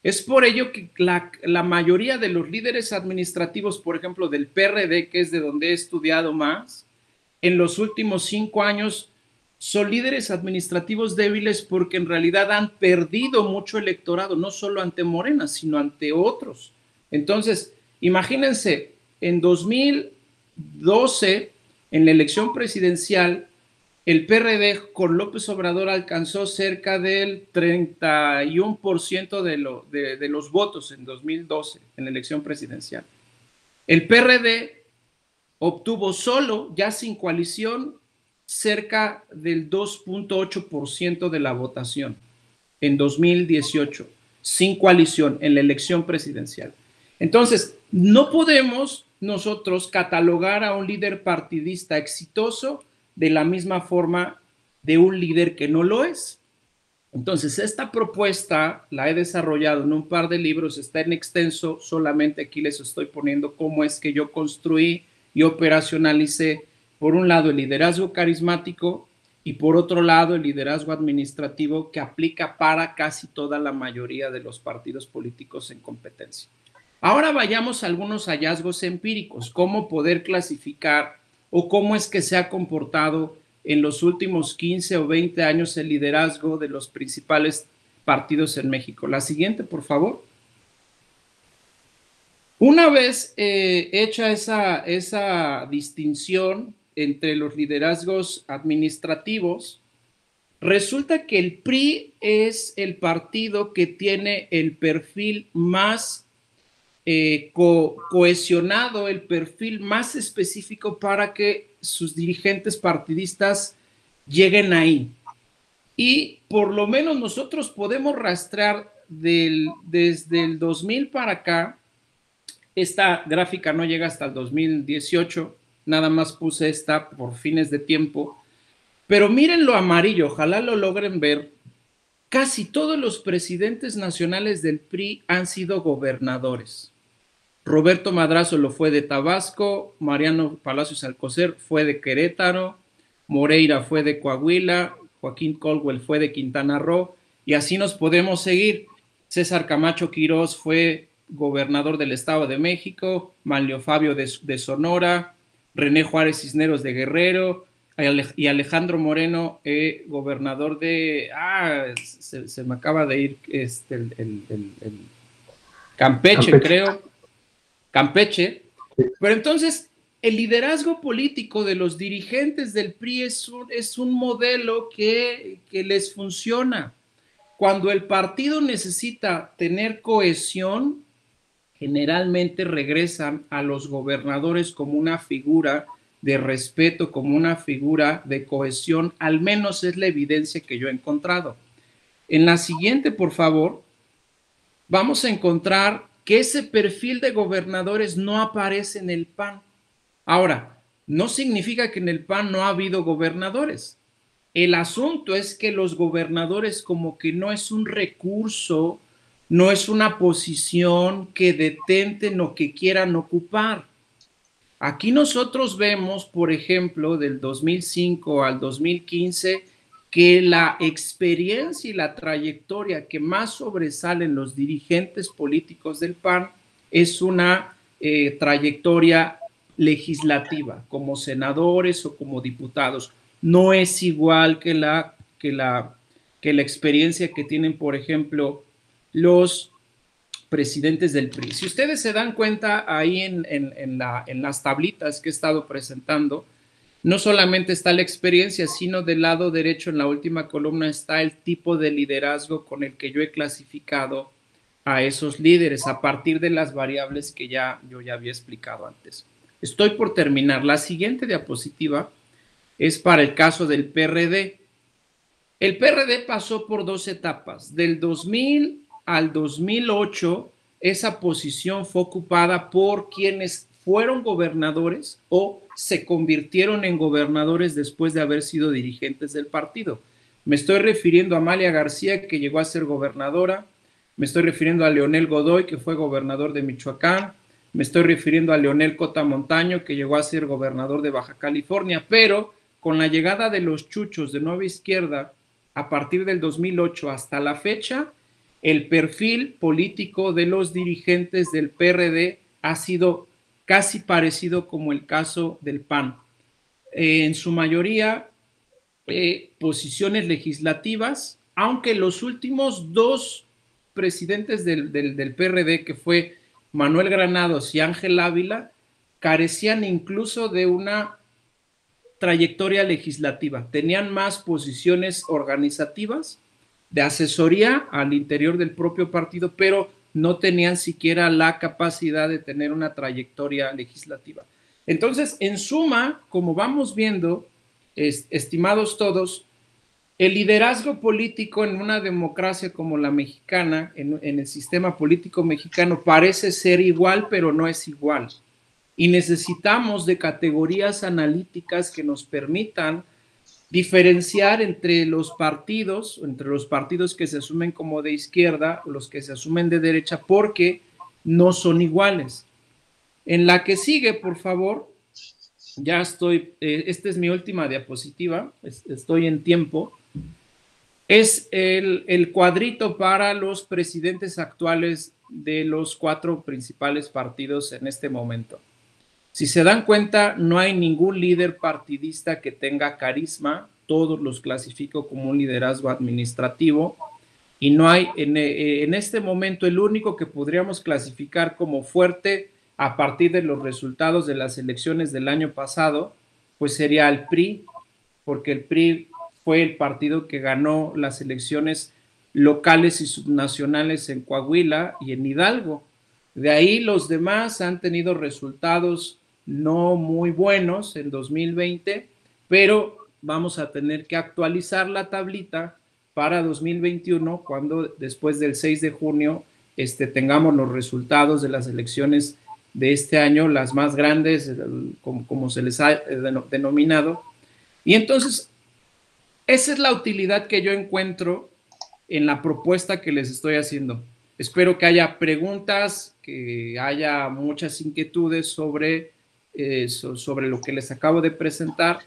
Es por ello que la mayoría de los líderes administrativos, por ejemplo, del PRD, que es de donde he estudiado más, en los últimos 5 años son líderes administrativos débiles porque en realidad han perdido mucho electorado, no solo ante Morena, sino ante otros. Entonces, imagínense, en 2012, en la elección presidencial, el PRD con López Obrador alcanzó cerca del 31% de los votos en 2012, en la elección presidencial. El PRD obtuvo solo, ya sin coalición, cerca del 2.8% de la votación en 2018, sin coalición en la elección presidencial. Entonces, no podemos nosotros catalogar a un líder partidista exitoso de la misma forma de un líder que no lo es. Entonces, esta propuesta la he desarrollado en un par de libros, está en extenso, solamente aquí les estoy poniendo cómo es que yo construí y operacionalicé, por un lado, el liderazgo carismático y por otro lado, el liderazgo administrativo que aplica para casi toda la mayoría de los partidos políticos en competencia. Ahora vayamos a algunos hallazgos empíricos, cómo poder clasificar o cómo es que se ha comportado en los últimos 15 o 20 años el liderazgo de los principales partidos en México. La siguiente, por favor. Una vez hecha esa distinción entre los liderazgos administrativos, resulta que el PRI es el partido que tiene el perfil más cohesionado, el perfil más específico para que sus dirigentes partidistas lleguen ahí. Y por lo menos nosotros podemos rastrear desde el 2000 para acá. Esta gráfica no llega hasta el 2018, nada más puse esta por fines de tiempo, pero miren lo amarillo, ojalá lo logren ver. Casi todos los presidentes nacionales del PRI han sido gobernadores. Roberto Madrazo lo fue de Tabasco, Mariano Palacios Alcocer fue de Querétaro, Moreira fue de Coahuila, Joaquín Caldwell fue de Quintana Roo, y así nos podemos seguir. César Camacho Quirós fue gobernador del Estado de México, Manlio Fabio de Sonora, René Juárez Cisneros de Guerrero, y Alejandro Moreno, gobernador de... se me acaba de ir el Campeche, creo. Campeche. Pero entonces, el liderazgo político de los dirigentes del PRI es un modelo que les funciona. Cuando el partido necesita tener cohesión, generalmente regresan a los gobernadores como una figura de respeto, como una figura de cohesión, al menos es la evidencia que yo he encontrado. En la siguiente, por favor, vamos a encontrar que ese perfil de gobernadores no aparece en el PAN. Ahora, no significa que en el PAN no ha habido gobernadores. El asunto es que los gobernadores como que no es un recurso, no es una posición que detenten o que quieran ocupar. Aquí nosotros vemos, por ejemplo, del 2005 al 2015, que la experiencia y la trayectoria que más sobresalen los dirigentes políticos del PAN es una trayectoria legislativa, como senadores o como diputados. No es igual que la experiencia que tienen, por ejemplo, los presidentes del PRI. Si ustedes se dan cuenta ahí en las tablitas que he estado presentando, no solamente está la experiencia, sino del lado derecho en la última columna está el tipo de liderazgo con el que yo he clasificado a esos líderes a partir de las variables que yo ya había explicado antes. Estoy por terminar. La siguiente diapositiva es para el caso del PRD. El PRD pasó por 2 etapas. Del 2000 al 2008, esa posición fue ocupada por quienes fueron gobernadores o se convirtieron en gobernadores después de haber sido dirigentes del partido. Me estoy refiriendo a Amalia García, que llegó a ser gobernadora. Me estoy refiriendo a Leonel Godoy, que fue gobernador de Michoacán. Me estoy refiriendo a Leonel Cota Montaño, que llegó a ser gobernador de Baja California. Pero con la llegada de los chuchos de Nueva Izquierda, a partir del 2008 hasta la fecha, el perfil político de los dirigentes del PRD ha sido casi parecido como el caso del PAN. En su mayoría, posiciones legislativas, aunque los últimos 2 presidentes del PRD, que fue Manuel Granados y Ángel Ávila, carecían incluso de una trayectoria legislativa, tenían más posiciones organizativas, de asesoría al interior del propio partido, pero no tenían siquiera la capacidad de tener una trayectoria legislativa. Entonces, en suma, como vamos viendo, estimados todos, el liderazgo político en una democracia como la mexicana, en el sistema político mexicano, parece ser igual, pero no es igual. Y necesitamos de categorías analíticas que nos permitan diferenciar entre los partidos que se asumen como de izquierda o los que se asumen de derecha, porque no son iguales. En la que sigue, por favor, ya estoy, esta es mi última diapositiva, estoy en tiempo, es el cuadrito para los presidentes actuales de los 4 principales partidos en este momento. Si se dan cuenta, no hay ningún líder partidista que tenga carisma, todos los clasifico como un liderazgo administrativo, y no hay, en este momento, el único que podríamos clasificar como fuerte a partir de los resultados de las elecciones del año pasado, pues sería el PRI, porque el PRI fue el partido que ganó las elecciones locales y subnacionales en Coahuila y en Hidalgo. De ahí los demás han tenido resultados no muy buenos en 2020, pero vamos a tener que actualizar la tablita para 2021, cuando después del 6 de junio tengamos los resultados de las elecciones de este año, las más grandes, como se les ha denominado. Y entonces, esa es la utilidad que yo encuentro en la propuesta que les estoy haciendo. Espero que haya preguntas, que haya muchas inquietudes sobre lo que les acabo de presentar.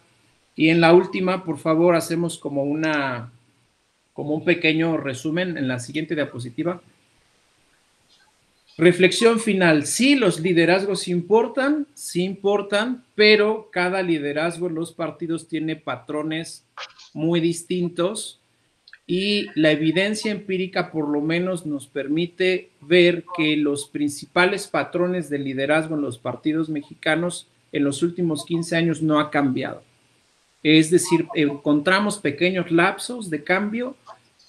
Y en la última, por favor, hacemos como un pequeño resumen en la siguiente diapositiva. Reflexión final. Sí, los liderazgos importan, sí importan, pero cada liderazgo en los partidos tiene patrones muy distintos y la evidencia empírica por lo menos nos permite ver que los principales patrones de liderazgo en los partidos mexicanos en los últimos 15 años no ha cambiado. Es decir, encontramos pequeños lapsos de cambio,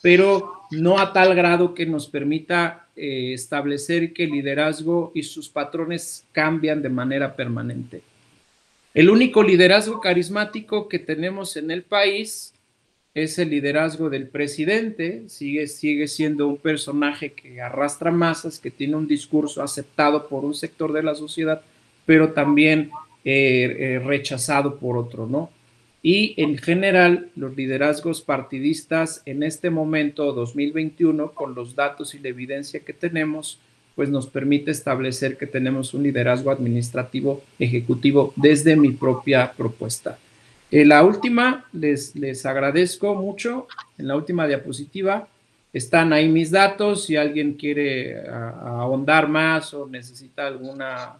pero no a tal grado que nos permita establecer que el liderazgo y sus patrones cambian de manera permanente. El único liderazgo carismático que tenemos en el país es el liderazgo del presidente. Sigue siendo un personaje que arrastra masas, que tiene un discurso aceptado por un sector de la sociedad, pero también rechazado por otro, ¿no? Y en general, los liderazgos partidistas en este momento, 2021, con los datos y la evidencia que tenemos, pues nos permite establecer que tenemos un liderazgo administrativo ejecutivo desde mi propia propuesta. La última, les agradezco mucho. En la última diapositiva están ahí mis datos. Si alguien quiere ahondar más o necesita alguna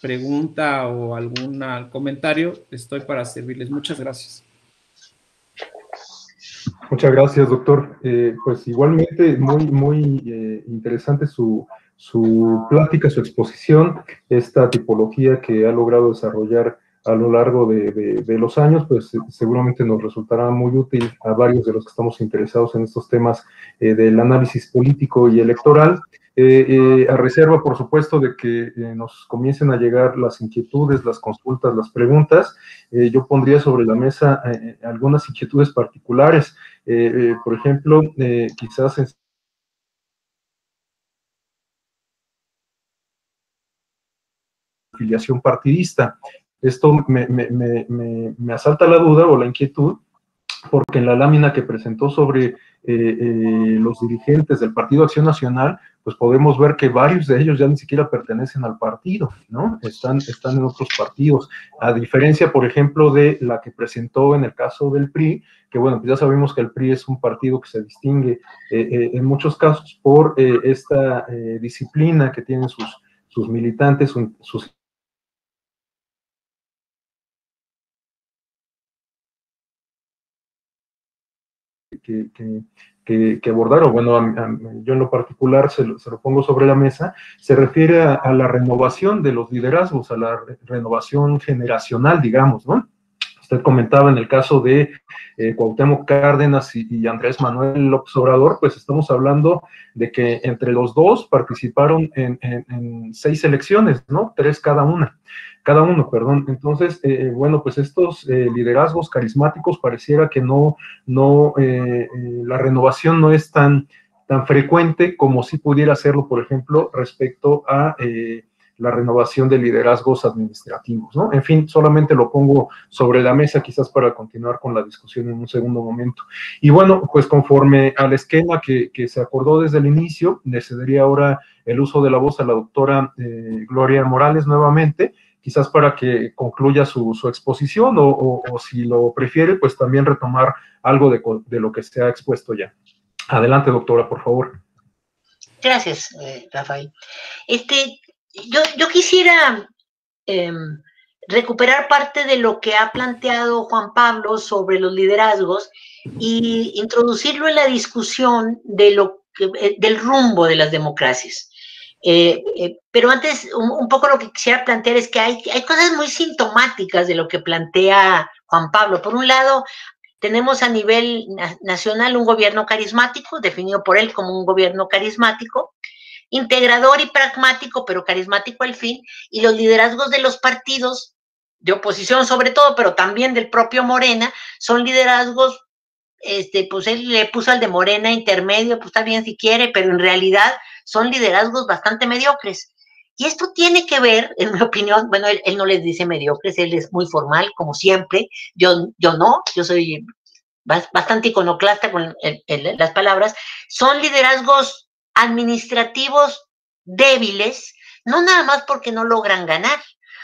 pregunta o algún comentario, estoy para servirles. Muchas gracias. Muchas gracias, doctor. Pues igualmente muy interesante su plática, su exposición, esta tipología que ha logrado desarrollar a lo largo de los años, pues seguramente nos resultará muy útil a varios de los que estamos interesados en estos temas del análisis político y electoral, a reserva, por supuesto, de que nos comiencen a llegar las inquietudes, las consultas, las preguntas. Yo pondría sobre la mesa algunas inquietudes particulares, por ejemplo, quizás en afiliación partidista. Esto me asalta la duda o la inquietud, porque en la lámina que presentó sobre los dirigentes del Partido Acción Nacional, pues podemos ver que varios de ellos ya ni siquiera pertenecen al partido, ¿no? Están en otros partidos, a diferencia, por ejemplo, de la que presentó en el caso del PRI, que bueno, pues ya sabemos que el PRI es un partido que se distingue en muchos casos por esta disciplina que tienen sus militantes, sus que abordar, o bueno, yo en lo particular se lo pongo sobre la mesa, se refiere a la renovación de los liderazgos, a la renovación generacional, digamos, ¿no? Usted comentaba en el caso de Cuauhtémoc Cárdenas y Andrés Manuel López Obrador, pues estamos hablando de que entre los dos participaron en 6 elecciones, ¿no? 3 cada uno. Entonces, bueno, pues estos liderazgos carismáticos pareciera que la renovación no es tan frecuente como si pudiera serlo, por ejemplo, respecto a la renovación de liderazgos administrativos, ¿no? En fin, solamente lo pongo sobre la mesa quizás para continuar con la discusión en un segundo momento. Y bueno, pues conforme al esquema que se acordó desde el inicio, le cedería ahora el uso de la voz a la doctora Gloria Morales nuevamente, quizás para que concluya su exposición o si lo prefiere, pues también retomar algo de lo que se ha expuesto ya. Adelante, doctora, por favor. Gracias, Rafael. Yo quisiera recuperar parte de lo que ha planteado Juan Pablo sobre los liderazgos y introducirlo en la discusión del rumbo de las democracias. Pero antes, un poco lo que quisiera plantear es que hay cosas muy sintomáticas de lo que plantea Juan Pablo. Por un lado, tenemos a nivel nacional un gobierno carismático, definido por él como un gobierno carismático, integrador y pragmático, pero carismático al fin, y los liderazgos de los partidos, de oposición sobre todo, pero también del propio Morena, son liderazgos, pues él le puso al de Morena intermedio, pues está bien si quiere, pero en realidad son liderazgos bastante mediocres. Y esto tiene que ver, en mi opinión, bueno, él no les dice mediocres, él es muy formal, como siempre, yo no, yo soy bastante iconoclasta con las palabras, son liderazgos administrativos débiles, no nada más porque no logran ganar,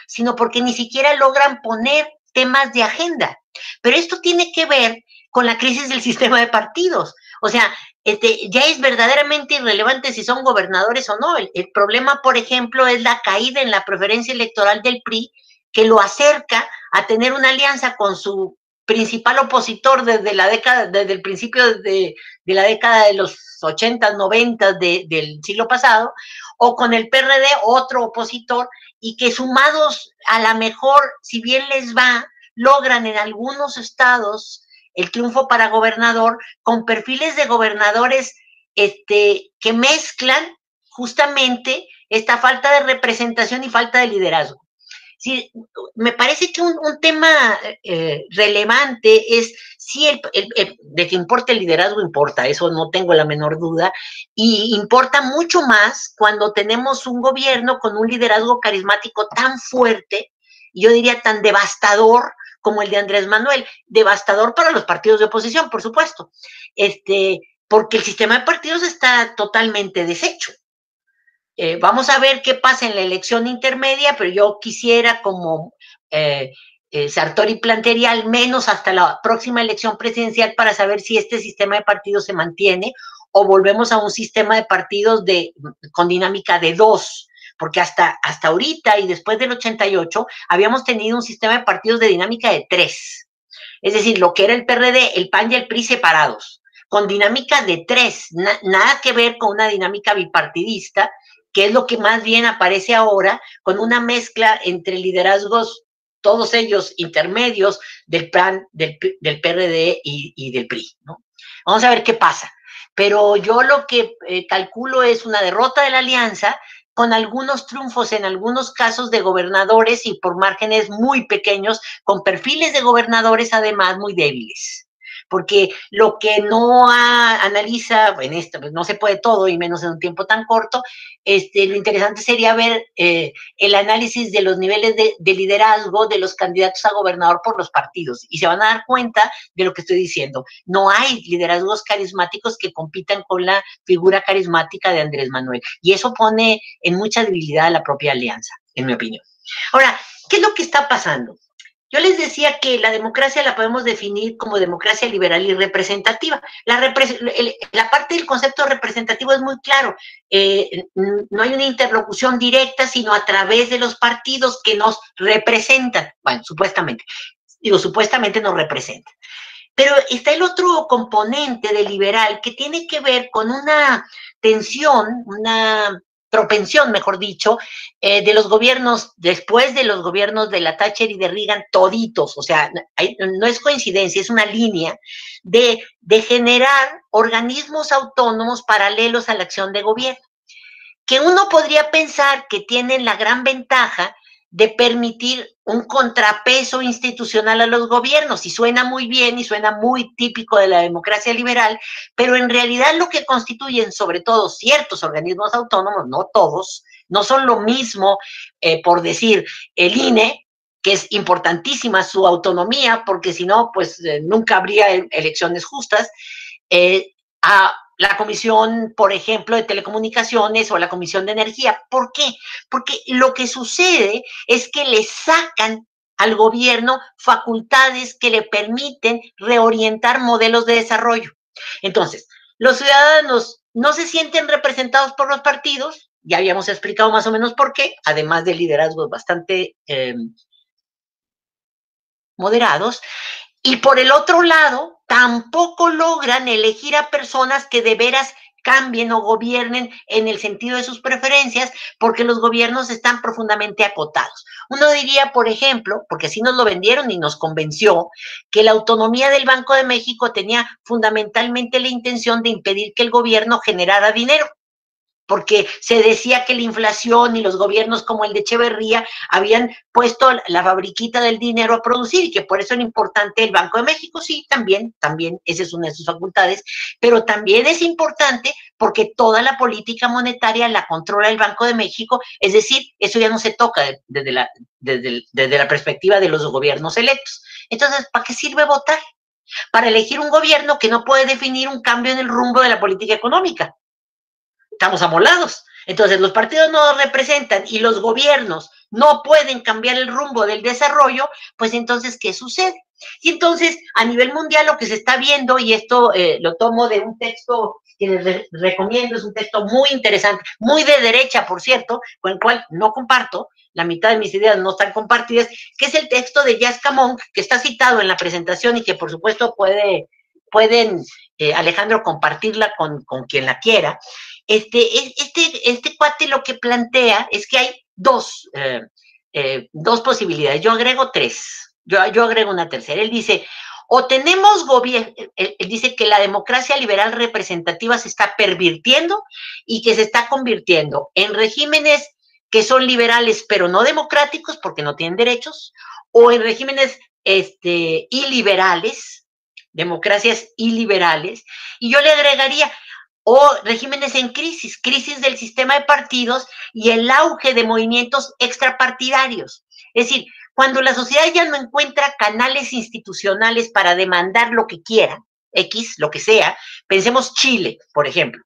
sino porque ni siquiera logran poner temas de agenda. Pero esto tiene que ver con la crisis del sistema de partidos. O sea, ya es verdaderamente irrelevante si son gobernadores o no. El problema, por ejemplo, es la caída en la preferencia electoral del PRI, que lo acerca a tener una alianza con su principal opositor desde el principio de la década de los 80, 90 del siglo pasado, o con el PRD, otro opositor, y que sumados a la mejor, si bien les va, logran en algunos estados el triunfo para gobernador, con perfiles de gobernadores que mezclan justamente esta falta de representación y falta de liderazgo. Sí, me parece que un tema relevante es si de que importa el liderazgo, importa, eso no tengo la menor duda, y importa mucho más cuando tenemos un gobierno con un liderazgo carismático tan fuerte, yo diría tan devastador como el de Andrés Manuel, devastador para los partidos de oposición, por supuesto, porque el sistema de partidos está totalmente deshecho. Vamos a ver qué pasa en la elección intermedia, pero yo quisiera, como Sartori plantearía, al menos hasta la próxima elección presidencial para saber si este sistema de partidos se mantiene o volvemos a un sistema de partidos con dinámica de 2, porque hasta ahorita y después del 88 habíamos tenido un sistema de partidos de dinámica de 3. Es decir, lo que era el PRD, el PAN y el PRI separados, con dinámica de 3, nada que ver con una dinámica bipartidista, que es lo que más bien aparece ahora, con una mezcla entre liderazgos todos ellos intermedios del PAN, del PRD y del PRI, ¿no? Vamos a ver qué pasa. Pero yo lo que calculo es una derrota de la alianza con algunos triunfos en algunos casos de gobernadores y por márgenes muy pequeños, con perfiles de gobernadores además muy débiles. Porque lo que no analiza, en esto pues no se puede todo y menos en un tiempo tan corto, lo interesante sería ver el análisis de los niveles de liderazgo de los candidatos a gobernador por los partidos y se van a dar cuenta de lo que estoy diciendo. No hay liderazgos carismáticos que compitan con la figura carismática de Andrés Manuel y eso pone en mucha debilidad a la propia alianza, en mi opinión. Ahora, ¿qué es lo que está pasando? Yo les decía que la democracia la podemos definir como democracia liberal y representativa. La parte del concepto representativo es muy claro. No hay una interlocución directa, sino a través de los partidos que nos representan. Bueno, supuestamente. Digo, supuestamente nos representan. Pero está el otro componente del liberal que tiene que ver con una tensión, una propensión, mejor dicho, de los gobiernos, después de los gobiernos de la Thatcher y de Reagan, toditos, o sea, no es coincidencia, es una línea de generar organismos autónomos paralelos a la acción de gobierno, que uno podría pensar que tienen la gran ventaja de permitir un contrapeso institucional a los gobiernos, y suena muy bien y suena muy típico de la democracia liberal, pero en realidad lo que constituyen sobre todo ciertos organismos autónomos, no todos, no son lo mismo, por decir, el INE, que es importantísima su autonomía, porque si no, pues nunca habría elecciones justas, a la Comisión, por ejemplo, de Telecomunicaciones o la Comisión de Energía. ¿Por qué? Porque lo que sucede es que le sacan al gobierno facultades que le permiten reorientar modelos de desarrollo. Entonces, los ciudadanos no se sienten representados por los partidos, ya habíamos explicado más o menos por qué, además de liderazgos bastante moderados, y por el otro lado, tampoco logran elegir a personas que de veras cambien o gobiernen en el sentido de sus preferencias, porque los gobiernos están profundamente acotados. Uno diría, por ejemplo, porque así nos lo vendieron y nos convenció, que la autonomía del Banco de México tenía fundamentalmente la intención de impedir que el gobierno generara dinero, porque se decía que la inflación y los gobiernos como el de Echeverría habían puesto la fabriquita del dinero a producir y que por eso era importante el Banco de México. Sí, también, esa es una de sus facultades, pero también es importante porque toda la política monetaria la controla el Banco de México, es decir, eso ya no se toca desde la perspectiva de los gobiernos electos. Entonces, ¿para qué sirve votar? Para elegir un gobierno que no puede definir un cambio en el rumbo de la política económica. Estamos amolados. Entonces, los partidos no representan y los gobiernos no pueden cambiar el rumbo del desarrollo, pues entonces, ¿qué sucede? Y entonces, a nivel mundial, lo que se está viendo, y esto lo tomo de un texto que les recomiendo, es un texto muy interesante, muy de derecha, por cierto, con el cual no comparto, la mitad de mis ideas no están compartidas, que es el texto de Yasca Monk, que está citado en la presentación y que, por supuesto, pueden Alejandro, compartirla con quien la quiera. Este cuate lo que plantea es que hay dos posibilidades. Yo agrego tres. Yo agrego una tercera. Él dice, o tenemos gobierno, él dice que la democracia liberal representativa se está pervirtiendo y que se está convirtiendo en regímenes que son liberales pero no democráticos porque no tienen derechos, o en regímenes iliberales, democracias iliberales, y yo le agregaría, o regímenes en crisis del sistema de partidos y el auge de movimientos extrapartidarios. Es decir, cuando la sociedad ya no encuentra canales institucionales para demandar lo que quiera, lo que sea, pensemos Chile, por ejemplo,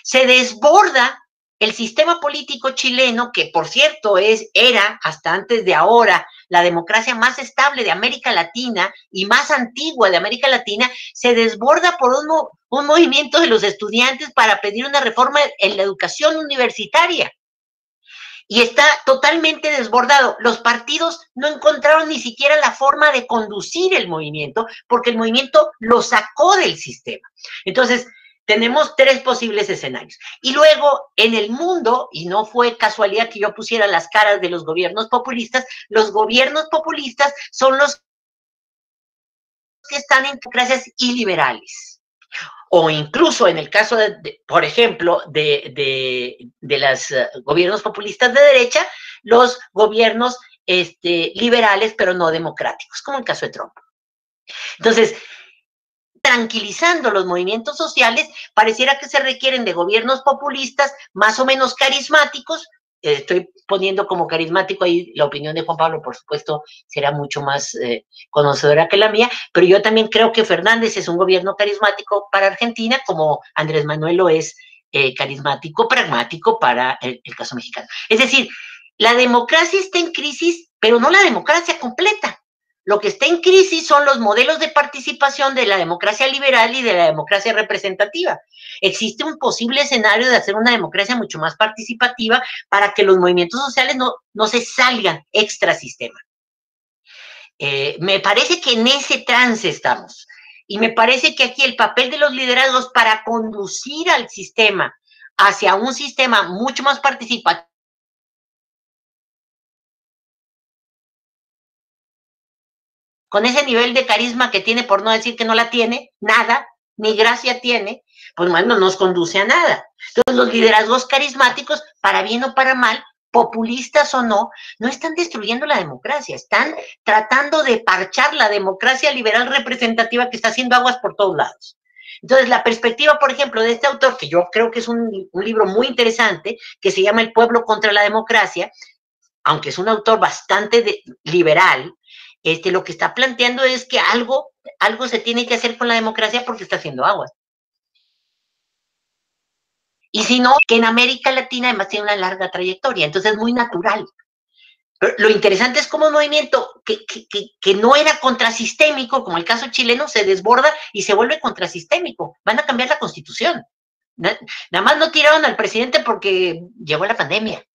se desborda el sistema político chileno, que por cierto era hasta antes de ahora la democracia más estable de América Latina y más antigua de América Latina, se desborda por un movimiento de los estudiantes para pedir una reforma en la educación universitaria. Y está totalmente desbordado. Los partidos no encontraron ni siquiera la forma de conducir el movimiento, porque el movimiento lo sacó del sistema. Entonces, tenemos tres posibles escenarios. Y luego, en el mundo, y no fue casualidad que yo pusiera las caras de los gobiernos populistas son los que están en democracias iliberales. O incluso en el caso, por ejemplo, de los gobiernos populistas de derecha, los gobiernos liberales, pero no democráticos, como el caso de Trump. Entonces, tranquilizando los movimientos sociales, pareciera que se requieren de gobiernos populistas más o menos carismáticos. Estoy poniendo como carismático ahí la opinión de Juan Pablo, por supuesto, será mucho más conocedora que la mía, pero yo también creo que Fernández es un gobierno carismático para Argentina, como Andrés Manuel lo es carismático, pragmático para el caso mexicano. Es decir, la democracia está en crisis, pero no la democracia completa. Lo que está en crisis son los modelos de participación de la democracia liberal y de la democracia representativa. Existe un posible escenario de hacer una democracia mucho más participativa para que los movimientos sociales no se salgan extra sistema. Me parece que en ese trance estamos. Y me parece que aquí el papel de los liderazgos para conducir al sistema hacia un sistema mucho más participativo, con ese nivel de carisma que tiene, por no decir que no la tiene, nada, ni gracia tiene, pues bueno, no nos conduce a nada. Entonces los liderazgos carismáticos, para bien o para mal, populistas o no están destruyendo la democracia, están tratando de parchar la democracia liberal representativa que está haciendo aguas por todos lados. Entonces la perspectiva, por ejemplo, de este autor, que yo creo que es un libro muy interesante, que se llama El pueblo contra la democracia, aunque es un autor bastante liberal, lo que está planteando es que algo se tiene que hacer con la democracia porque está haciendo aguas. Y si no, que en América Latina además tiene una larga trayectoria, entonces es muy natural. Pero lo interesante es cómo un movimiento que no era contrasistémico, como el caso chileno, se desborda y se vuelve contrasistémico. Van a cambiar la Constitución. Nada más no tiraron al presidente porque llegó la pandemia.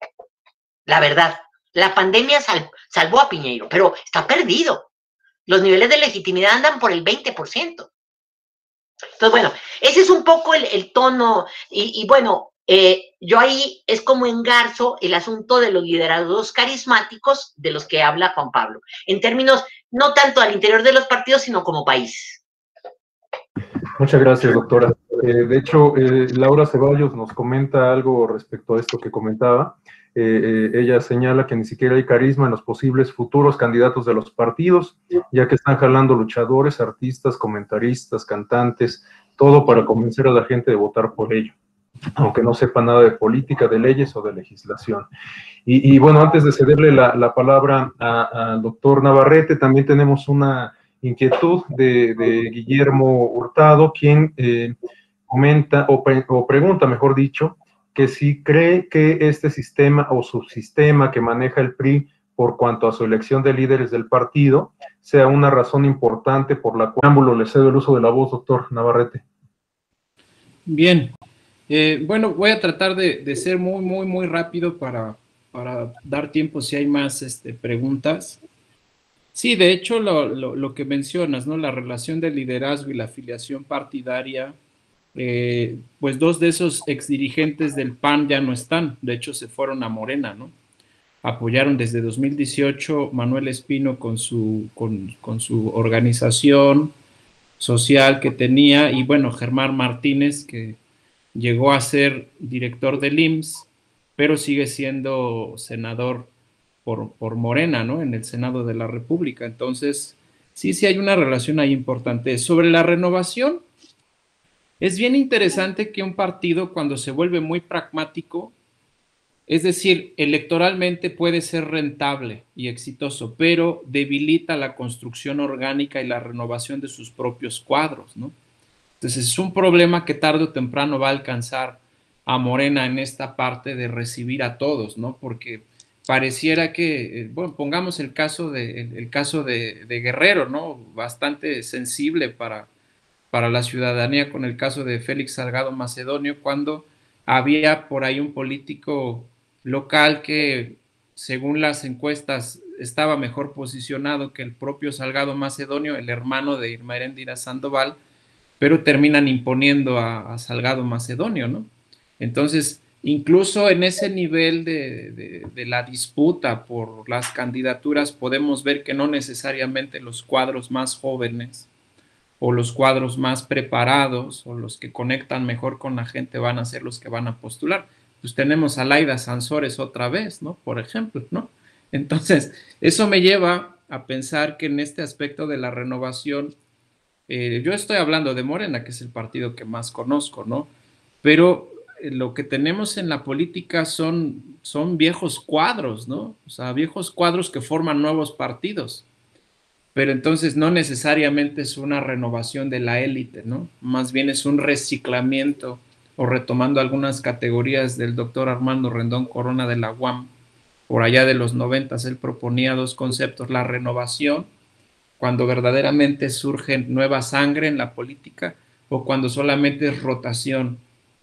La verdad. La pandemia salvó a Piñeiro, pero está perdido. Los niveles de legitimidad andan por el 20%. Entonces, bueno, ese es un poco el tono. Y bueno, yo ahí es como engarzo el asunto de los liderazgos carismáticos de los que habla Juan Pablo, en términos no tanto al interior de los partidos, sino como país. Muchas gracias, doctora. De hecho, Laura Ceballos nos comenta algo respecto a esto que comentaba. Ella señala que ni siquiera hay carisma en los posibles futuros candidatos de los partidos, ya que están jalando luchadores, artistas, comentaristas, cantantes, todo para convencer a la gente de votar por ello, aunque no sepa nada de política, de leyes o de legislación. Y bueno, antes de cederle la palabra al doctor Navarrete, también tenemos una inquietud de Guillermo Hurtado, quien comenta o pregunta, mejor dicho, que si cree que este sistema o subsistema que maneja el PRI por cuanto a su elección de líderes del partido sea una razón importante por la cual le cedo el uso de la voz, doctor Navarrete. Bien, bueno, voy a tratar de ser muy rápido para dar tiempo si hay más preguntas. Sí, de hecho, lo que mencionas, ¿no? La relación del liderazgo y la afiliación partidaria, pues dos de esos exdirigentes del PAN ya no están, de hecho se fueron a Morena, ¿no? Apoyaron desde 2018 Manuel Espino con su organización social que tenía, y bueno, Germán Martínez, que llegó a ser director del IMSS, pero sigue siendo senador por Morena, ¿no? En el Senado de la República. Entonces, sí hay una relación ahí importante. Sobre la renovación, es bien interesante que un partido, cuando se vuelve muy pragmático, es decir, electoralmente puede ser rentable y exitoso, pero debilita la construcción orgánica y la renovación de sus propios cuadros, ¿no? Entonces, es un problema que tarde o temprano va a alcanzar a Morena en esta parte de recibir a todos, ¿no? Porque pareciera que, bueno, pongamos el caso de Guerrero, ¿no? Bastante sensible para la ciudadanía con el caso de Félix Salgado Macedonio, cuando había por ahí un político local que, según las encuestas, estaba mejor posicionado que el propio Salgado Macedonio, el hermano de Irma Heréndira Sandoval, pero terminan imponiendo a Salgado Macedonio, ¿no? Entonces, incluso en ese nivel de la disputa por las candidaturas podemos ver que no necesariamente los cuadros más jóvenes o los cuadros más preparados o los que conectan mejor con la gente van a ser los que van a postular. Pues tenemos a Laida Sansores otra vez, ¿no? Por ejemplo, ¿no? Entonces, eso me lleva a pensar que en este aspecto de la renovación, yo estoy hablando de Morena, que es el partido que más conozco, ¿no? Pero lo que tenemos en la política son viejos cuadros, ¿no? O sea, viejos cuadros que forman nuevos partidos. Pero entonces no necesariamente es una renovación de la élite, ¿no? Más bien es un reciclamiento o retomando algunas categorías del doctor Armando Rendón Corona de la UAM. Por allá de los 90 él proponía dos conceptos, la renovación, cuando verdaderamente surge nueva sangre en la política, o cuando solamente es rotación.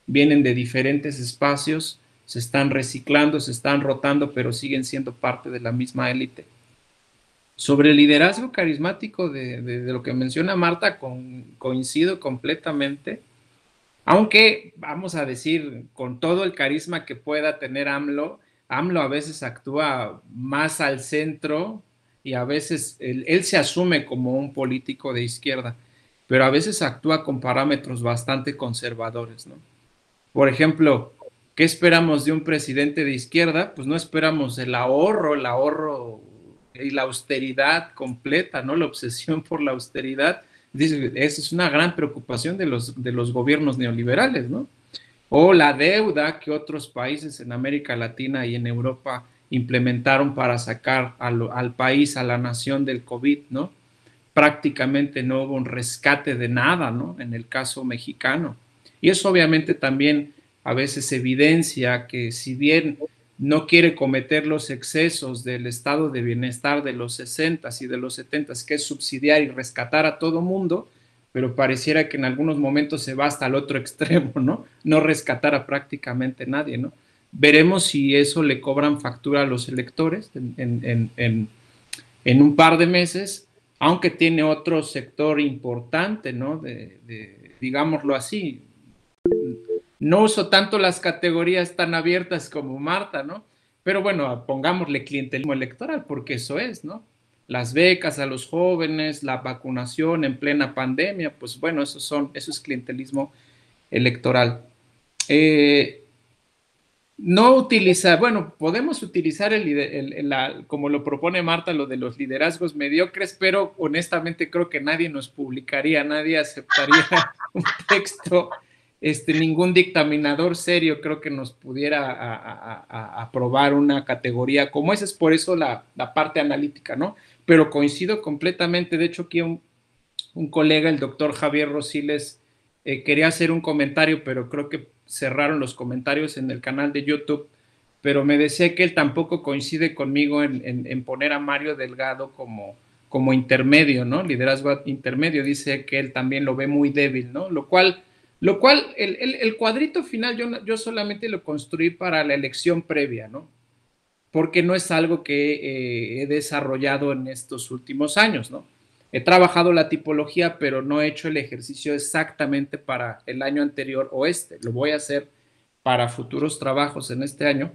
Vienen de diferentes espacios, se están reciclando, se están rotando, pero siguen siendo parte de la misma élite. Sobre el liderazgo carismático de lo que menciona Marta, coincido completamente, aunque vamos a decir, con todo el carisma que pueda tener AMLO a veces actúa más al centro y a veces él se asume como un político de izquierda, pero a veces actúa con parámetros bastante conservadores, ¿no? Por ejemplo, ¿qué esperamos de un presidente de izquierda? Pues no esperamos el ahorro y la austeridad completa, ¿no? La obsesión por la austeridad. Dice, esa es una gran preocupación de los gobiernos neoliberales, ¿no? O la deuda que otros países en América Latina y en Europa implementaron para sacar al país, a la nación del COVID, ¿no? Prácticamente no hubo un rescate de nada, ¿no? En el caso mexicano. Y eso obviamente también a veces evidencia que si bien no quiere cometer los excesos del estado de bienestar de los 60s y de los 70s, que es subsidiar y rescatar a todo mundo, pero pareciera que en algunos momentos se va hasta el otro extremo, ¿no? No rescatar a prácticamente nadie, ¿no? Veremos si eso le cobran factura a los electores en un par de meses, aunque tiene otro sector importante, ¿no? Digámoslo así. No uso tanto las categorías tan abiertas como Marta, ¿no? Pero bueno, pongámosle clientelismo electoral, porque eso es, ¿no? Las becas a los jóvenes, la vacunación en plena pandemia, pues bueno, eso es clientelismo electoral. No utilizar, bueno, podemos utilizar como lo propone Marta, lo de los liderazgos mediocres, pero honestamente creo que nadie nos publicaría, nadie aceptaría un texto, ningún dictaminador serio creo que nos pudiera aprobar una categoría como esa, es por eso la parte analítica, ¿no? Pero coincido completamente, de hecho aquí un colega, el doctor Javier Rosiles, quería hacer un comentario, pero creo que cerraron los comentarios en el canal de YouTube, pero me decía que él tampoco coincide conmigo en poner a Mario Delgado como intermedio, ¿no? Liderazgo intermedio, dice que él también lo ve muy débil, ¿no? Lo cual el cuadrito final yo solamente lo construí para la elección previa, ¿no? Porque no es algo que he desarrollado en estos últimos años, ¿no? He trabajado la tipología, pero no he hecho el ejercicio exactamente para el año anterior o lo voy a hacer para futuros trabajos en este año,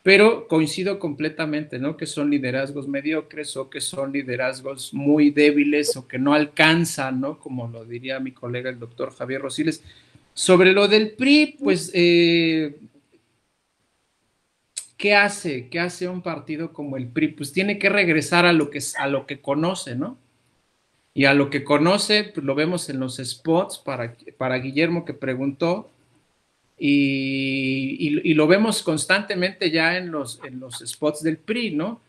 pero coincido completamente, ¿no? Que son liderazgos mediocres o que son liderazgos muy débiles o que no alcanzan, ¿no? Como lo diría mi colega el doctor Javier Rosiles. Sobre lo del PRI, pues, ¿qué hace un partido como el PRI? Pues tiene que regresar a lo que conoce, ¿no? Y a lo que conoce, pues lo vemos en los spots para Guillermo que preguntó, y lo vemos constantemente ya en los spots del PRI, ¿no?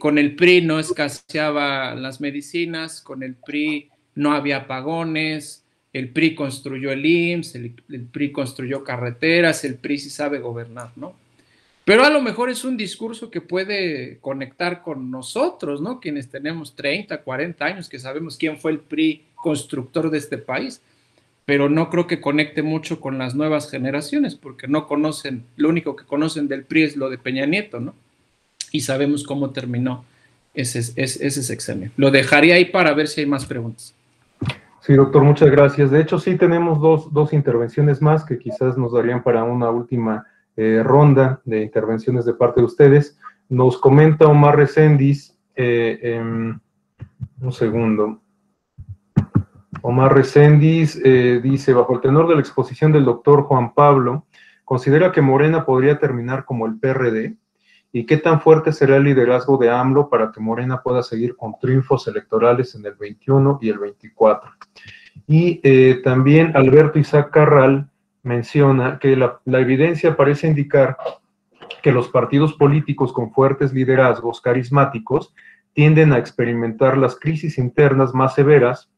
Con el PRI no escaseaban las medicinas, con el PRI no había apagones, el PRI construyó el IMSS, el PRI construyó carreteras, el PRI sí sabe gobernar, ¿no? Pero a lo mejor es un discurso que puede conectar con nosotros, ¿no? Quienes tenemos 30, 40 años, que sabemos quién fue el PRI constructor de este país, pero no creo que conecte mucho con las nuevas generaciones, porque no conocen, lo único que conocen del PRI es lo de Peña Nieto, ¿no? Y sabemos cómo terminó ese sexenio. Lo dejaría ahí para ver si hay más preguntas. Sí, doctor, muchas gracias. De hecho, sí tenemos dos intervenciones más que quizás nos darían para una última ronda de intervenciones de parte de ustedes. Nos comenta Omar Reséndiz, un segundo. Omar Reséndiz dice, bajo el tenor de la exposición del doctor Juan Pablo, ¿considera que Morena podría terminar como el PRD? ¿Y qué tan fuerte será el liderazgo de AMLO para que Morena pueda seguir con triunfos electorales en el 21 y el 24? Y también Alberto Isaac Carral menciona que la evidencia parece indicar que los partidos políticos con fuertes liderazgos carismáticos tienden a experimentar las crisis internas más severas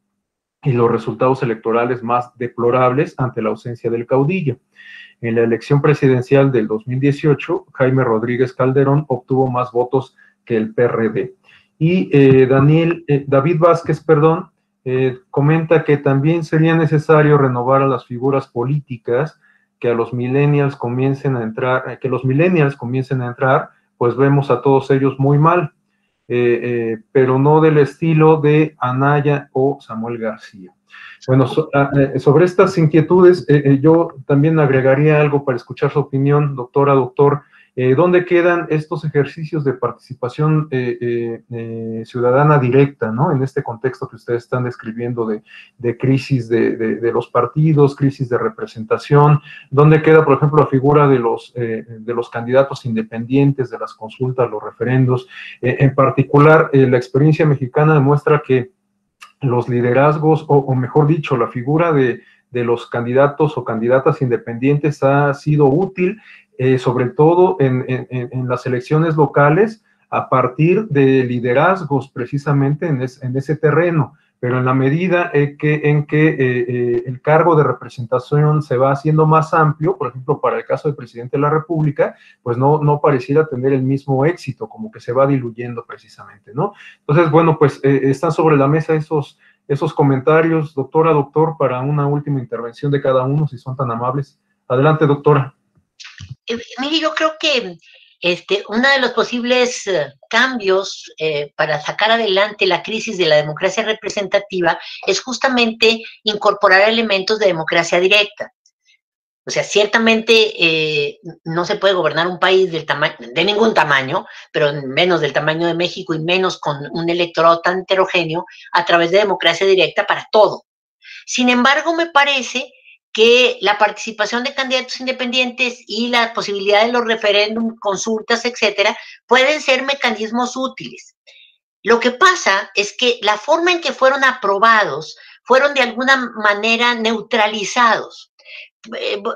y los resultados electorales más deplorables ante la ausencia del caudillo. En la elección presidencial del 2018, Jaime Rodríguez Calderón obtuvo más votos que el PRD. Y David Vázquez, comenta que también sería necesario renovar a las figuras políticas, que los millennials comiencen a entrar, pues vemos a todos ellos muy mal, pero no del estilo de Anaya o Samuel García. Bueno, sobre estas inquietudes, yo también agregaría algo para escuchar su opinión, doctor. ¿Dónde quedan estos ejercicios de participación ciudadana directa, ¿no? En este contexto que ustedes están describiendo de crisis de los partidos, crisis de representación. ¿Dónde queda, por ejemplo, la figura de los candidatos independientes, de las consultas, los referendos? En particular, la experiencia mexicana demuestra que los liderazgos, o mejor dicho, la figura de los candidatos o candidatas independientes ha sido útil, sobre todo en las elecciones locales, a partir de liderazgos precisamente en ese terreno, pero en la medida en que el cargo de representación se va haciendo más amplio, por ejemplo, para el caso del presidente de la República, pues no pareciera tener el mismo éxito, como que se va diluyendo precisamente, ¿no? Entonces, bueno, pues están sobre la mesa esos comentarios, doctor, para una última intervención de cada uno, si son tan amables. Adelante, doctora. Mire, yo creo que uno de los posibles cambios para sacar adelante la crisis de la democracia representativa es justamente incorporar elementos de democracia directa. O sea, ciertamente no se puede gobernar un país de ningún tamaño, pero menos del tamaño de México y menos con un electorado tan heterogéneo a través de democracia directa para todo. Sin embargo, me parece que la participación de candidatos independientes y la posibilidad de los referéndums, consultas, etcétera, pueden ser mecanismos útiles. Lo que pasa es que la forma en que fueron aprobados fueron de alguna manera neutralizados.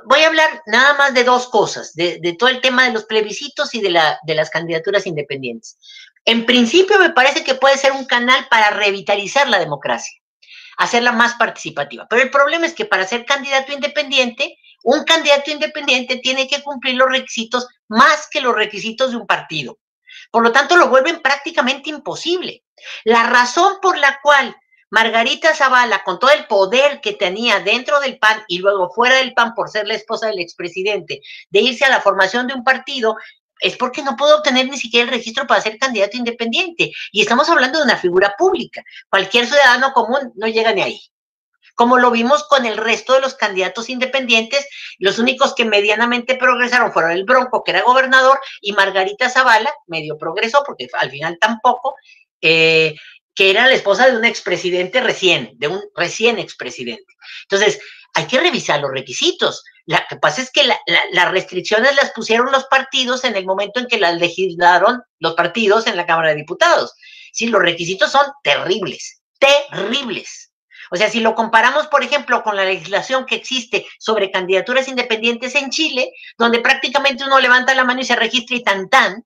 Voy a hablar nada más de dos cosas, de todo el tema de los plebiscitos y de las candidaturas independientes. En principio me parece que puede ser un canal para revitalizar la democracia, hacerla más participativa. Pero el problema es que para ser candidato independiente, un candidato independiente tiene que cumplir los requisitos más que los requisitos de un partido. Por lo tanto, lo vuelven prácticamente imposible. La razón por la cual Margarita Zavala, con todo el poder que tenía dentro del PAN y luego fuera del PAN por ser la esposa del expresidente, de irse a la formación de un partido, es porque no pudo obtener ni siquiera el registro para ser candidato independiente. Y estamos hablando de una figura pública. Cualquier ciudadano común no llega ni ahí. Como lo vimos con el resto de los candidatos independientes, los únicos que medianamente progresaron fueron el Bronco, que era gobernador, y Margarita Zavala, medio progresó, porque al final tampoco, que era la esposa de un expresidente de un recién expresidente. Entonces, hay que revisar los requisitos. Lo que pasa es que las restricciones las pusieron los partidos en el momento en que las legislaron los partidos en la Cámara de Diputados. Sí, los requisitos son terribles, terribles. O sea, si lo comparamos, por ejemplo, con la legislación que existe sobre candidaturas independientes en Chile, donde prácticamente uno levanta la mano y se registra y tan,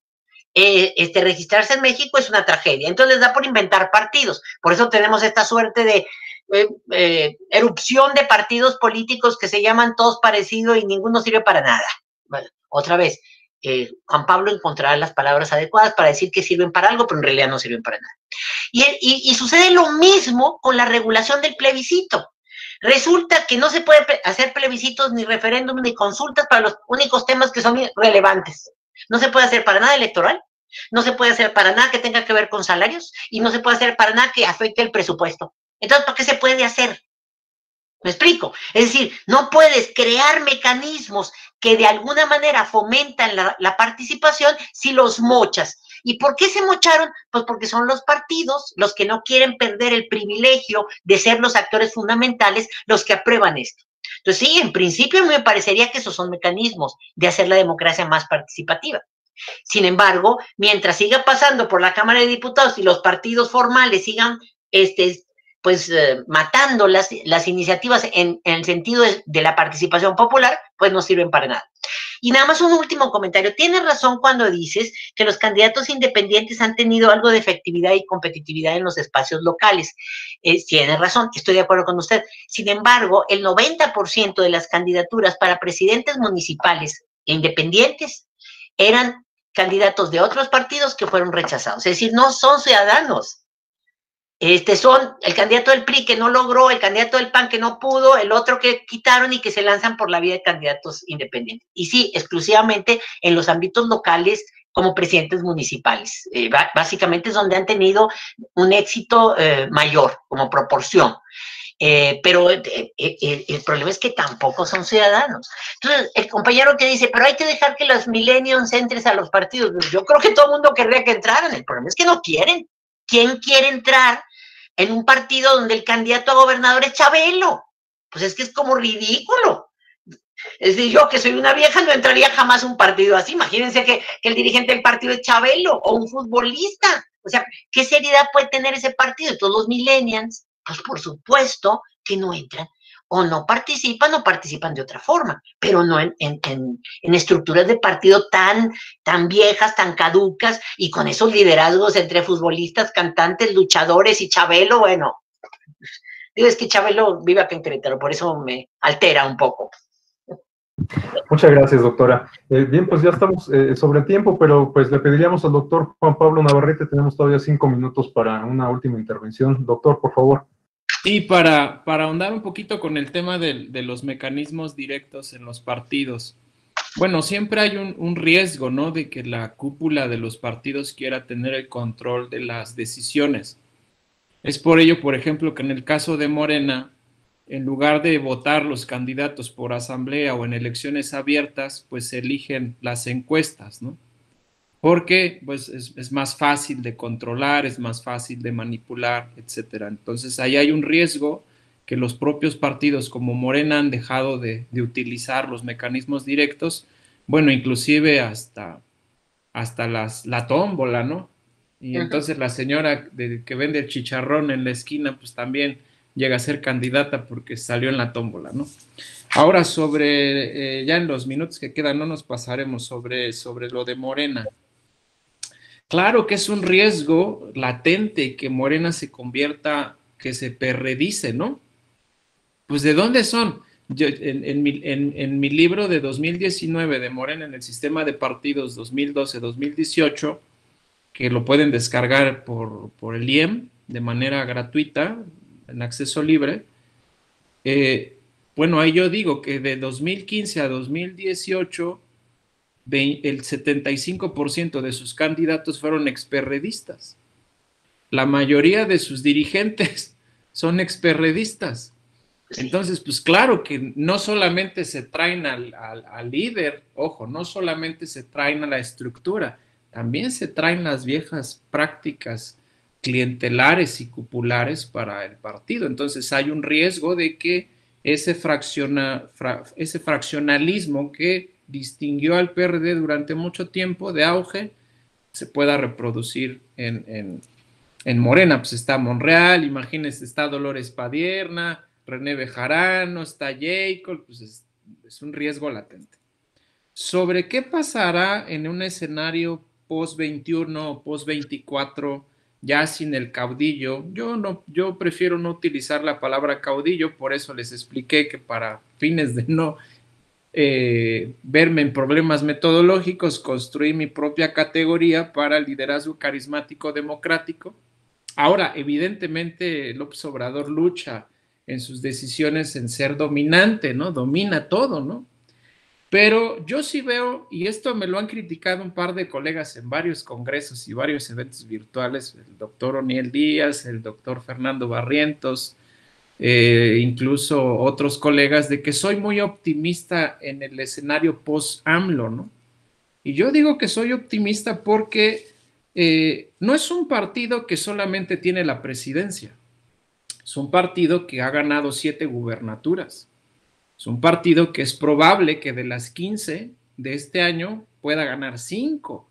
registrarse en México es una tragedia. Entonces les da por inventar partidos. Por eso tenemos esta suerte de erupción de partidos políticos que se llaman todos parecidos y ninguno sirve para nada. Bueno, otra vez, Juan Pablo encontrará las palabras adecuadas para decir que sirven para algo, pero en realidad no sirven para nada. Y sucede lo mismo con la regulación del plebiscito. Resulta que no se puede hacer plebiscitos, ni referéndums, ni consultas para los únicos temas que son relevantes. No se puede hacer para nada electoral, no se puede hacer para nada que tenga que ver con salarios y no se puede hacer para nada que afecte el presupuesto. Entonces, ¿para qué se puede hacer? ¿Me explico? Es decir, no puedes crear mecanismos que de alguna manera fomentan la participación si los mochas. ¿Y por qué se mocharon? Pues porque son los partidos los que no quieren perder el privilegio de ser los actores fundamentales los que aprueban esto. Entonces, sí, en principio me parecería que esos son mecanismos de hacer la democracia más participativa. Sin embargo, mientras siga pasando por la Cámara de Diputados y los partidos formales sigan matando las iniciativas en el sentido de la participación popular, pues no sirven para nada. Y nada más un último comentario. Tienes razón cuando dices que los candidatos independientes han tenido algo de efectividad y competitividad en los espacios locales. Tienes razón, estoy de acuerdo con usted. Sin embargo, el 90% de las candidaturas para presidentes municipales independientes eran candidatos de otros partidos que fueron rechazados. Es decir, no son ciudadanos. Son el candidato del PRI que no logró, el candidato del PAN que no pudo, el otro que quitaron y que se lanzan por la vía de candidatos independientes. Y sí, exclusivamente en los ámbitos locales como presidentes municipales. Básicamente es donde han tenido un éxito mayor como proporción. Pero el problema es que tampoco son ciudadanos. Entonces, el compañero que dice, pero hay que dejar que los millennials entren a los partidos. Yo creo que todo el mundo querría que entraran. El problema es que no quieren. ¿Quién quiere entrar en un partido donde el candidato a gobernador es Chabelo? Pues es que es como ridículo. Es decir, yo que soy una vieja no entraría jamás a un partido así. Imagínense que el dirigente del partido es Chabelo o un futbolista. O sea, ¿qué seriedad puede tener ese partido? Todos los millennials, pues por supuesto que no entran o no participan de otra forma, pero no en estructuras de partido tan viejas, tan caducas, y con esos liderazgos entre futbolistas, cantantes, luchadores y Chabelo. Bueno, digo, es que Chabelo vive acá en Querétaro, por eso me altera un poco. Muchas gracias, doctora. Bien, pues ya estamos sobre el tiempo, pero pues le pediríamos al doctor Juan Pablo Navarrete, tenemos todavía 5 minutos para una última intervención. Doctor, por favor. Y para ahondar un poquito con el tema de los mecanismos directos en los partidos, bueno, siempre hay un riesgo, ¿no?, de que la cúpula de los partidos quiera tener el control de las decisiones. Es por ello, por ejemplo, que en el caso de Morena, en lugar de votar los candidatos por asamblea o en elecciones abiertas, pues se eligen las encuestas, ¿no? Porque pues es más fácil de controlar, es más fácil de manipular, etcétera. Entonces ahí hay un riesgo que los propios partidos como Morena han dejado de utilizar los mecanismos directos, bueno, inclusive hasta la tómbola, ¿no? Y entonces la señora que vende el chicharrón en la esquina, pues también llega a ser candidata porque salió en la tómbola, ¿no? Ahora ya en los minutos que quedan no nos pasaremos sobre lo de Morena. Claro que es un riesgo latente que Morena se convierta, que se perredice, ¿no? Pues ¿de dónde son? Yo, en mi libro de 2019 de Morena en el sistema de partidos 2012-2018, que lo pueden descargar por el IEM de manera gratuita, en acceso libre, bueno, ahí yo digo que de 2015 a 2018, el 75% de sus candidatos fueron experredistas. La mayoría de sus dirigentes son experredistas. Entonces, pues claro que no solamente se traen al líder, ojo, no solamente se traen a la estructura, también se traen las viejas prácticas clientelares y cupulares para el partido. Entonces hay un riesgo de que ese fraccionalismo que distinguió al PRD durante mucho tiempo de auge se pueda reproducir en Morena. Pues está Monreal, imagínense, está Dolores Padierna, René Bejarano, está Jacob, pues es un riesgo latente. Sobre qué pasará en un escenario post-21 o post-24, ya sin el caudillo, yo prefiero no utilizar la palabra caudillo, por eso les expliqué que para fines de no verme en problemas metodológicos, construí mi propia categoría para el liderazgo carismático democrático. Ahora, evidentemente, López Obrador lucha en sus decisiones en ser dominante, ¿no? Domina todo, ¿no? Pero yo sí veo, y esto me lo han criticado un par de colegas en varios congresos y varios eventos virtuales, el doctor Oniel Díaz, el doctor Fernando Barrientos, incluso otros colegas, de que soy muy optimista en el escenario post-AMLO, ¿no? Y yo digo que soy optimista porque no es un partido que solamente tiene la presidencia, es un partido que ha ganado 7 gubernaturas, es un partido que es probable que de las 15 de este año pueda ganar 5.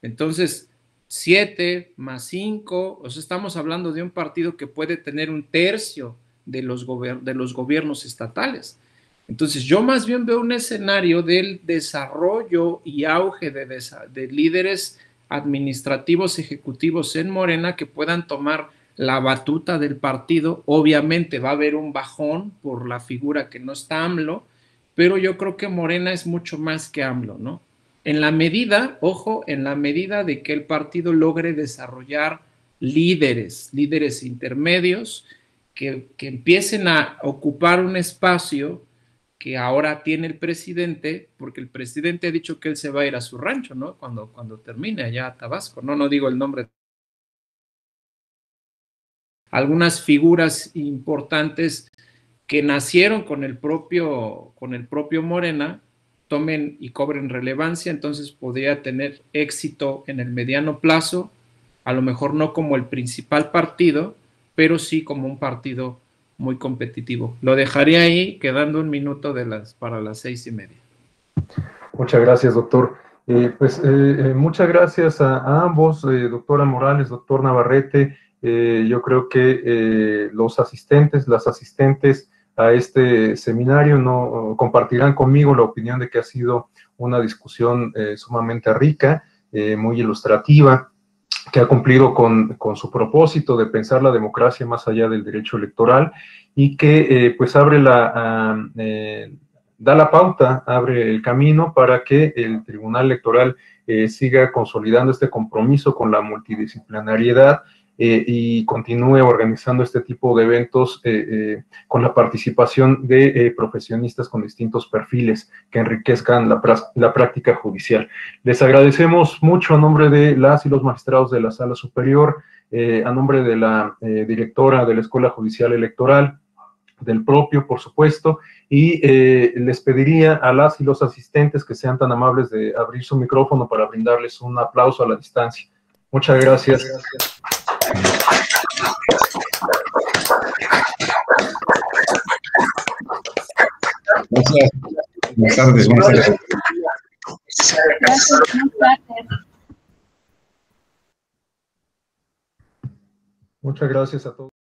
Entonces, 7 más 5, o sea, estamos hablando de un partido que puede tener 1/3 de los gobiernos estatales. Entonces, yo más bien veo un escenario del desarrollo y auge de líderes administrativos ejecutivos en Morena que puedan tomar la batuta del partido. Obviamente va a haber un bajón por la figura que no está AMLO, pero yo creo que Morena es mucho más que AMLO, ¿no? En la medida, ojo, en la medida de que el partido logre desarrollar líderes intermedios que empiecen a ocupar un espacio que ahora tiene el presidente, porque el presidente ha dicho que él se va a ir a su rancho, ¿no? Cuando termine allá a Tabasco, no digo el nombre. Algunas figuras importantes que nacieron con el propio Morena tomen y cobren relevancia, entonces podría tener éxito en el mediano plazo, a lo mejor no como el principal partido, pero sí como un partido muy competitivo. Lo dejaré ahí, quedando un minuto para las 6:30. Muchas gracias, doctor. Muchas gracias a ambos, doctora Morales, doctor Navarrete. Yo creo que los asistentes, las asistentes a este seminario no compartirán conmigo la opinión de que ha sido una discusión sumamente rica, muy ilustrativa, que ha cumplido con su propósito de pensar la democracia más allá del derecho electoral y que pues da la pauta, abre el camino para que el Tribunal Electoral siga consolidando este compromiso con la multidisciplinariedad y continúe organizando este tipo de eventos con la participación de profesionistas con distintos perfiles que enriquezcan la práctica judicial. Les agradecemos mucho a nombre de las y los magistrados de la Sala Superior, a nombre de la directora de la Escuela Judicial Electoral, del propio, por supuesto, y les pediría a las y los asistentes que sean tan amables de abrir su micrófono para brindarles un aplauso a la distancia. Muchas gracias. Gracias. Buenas tardes. Buenas tardes. Gracias. Muchas gracias a todos.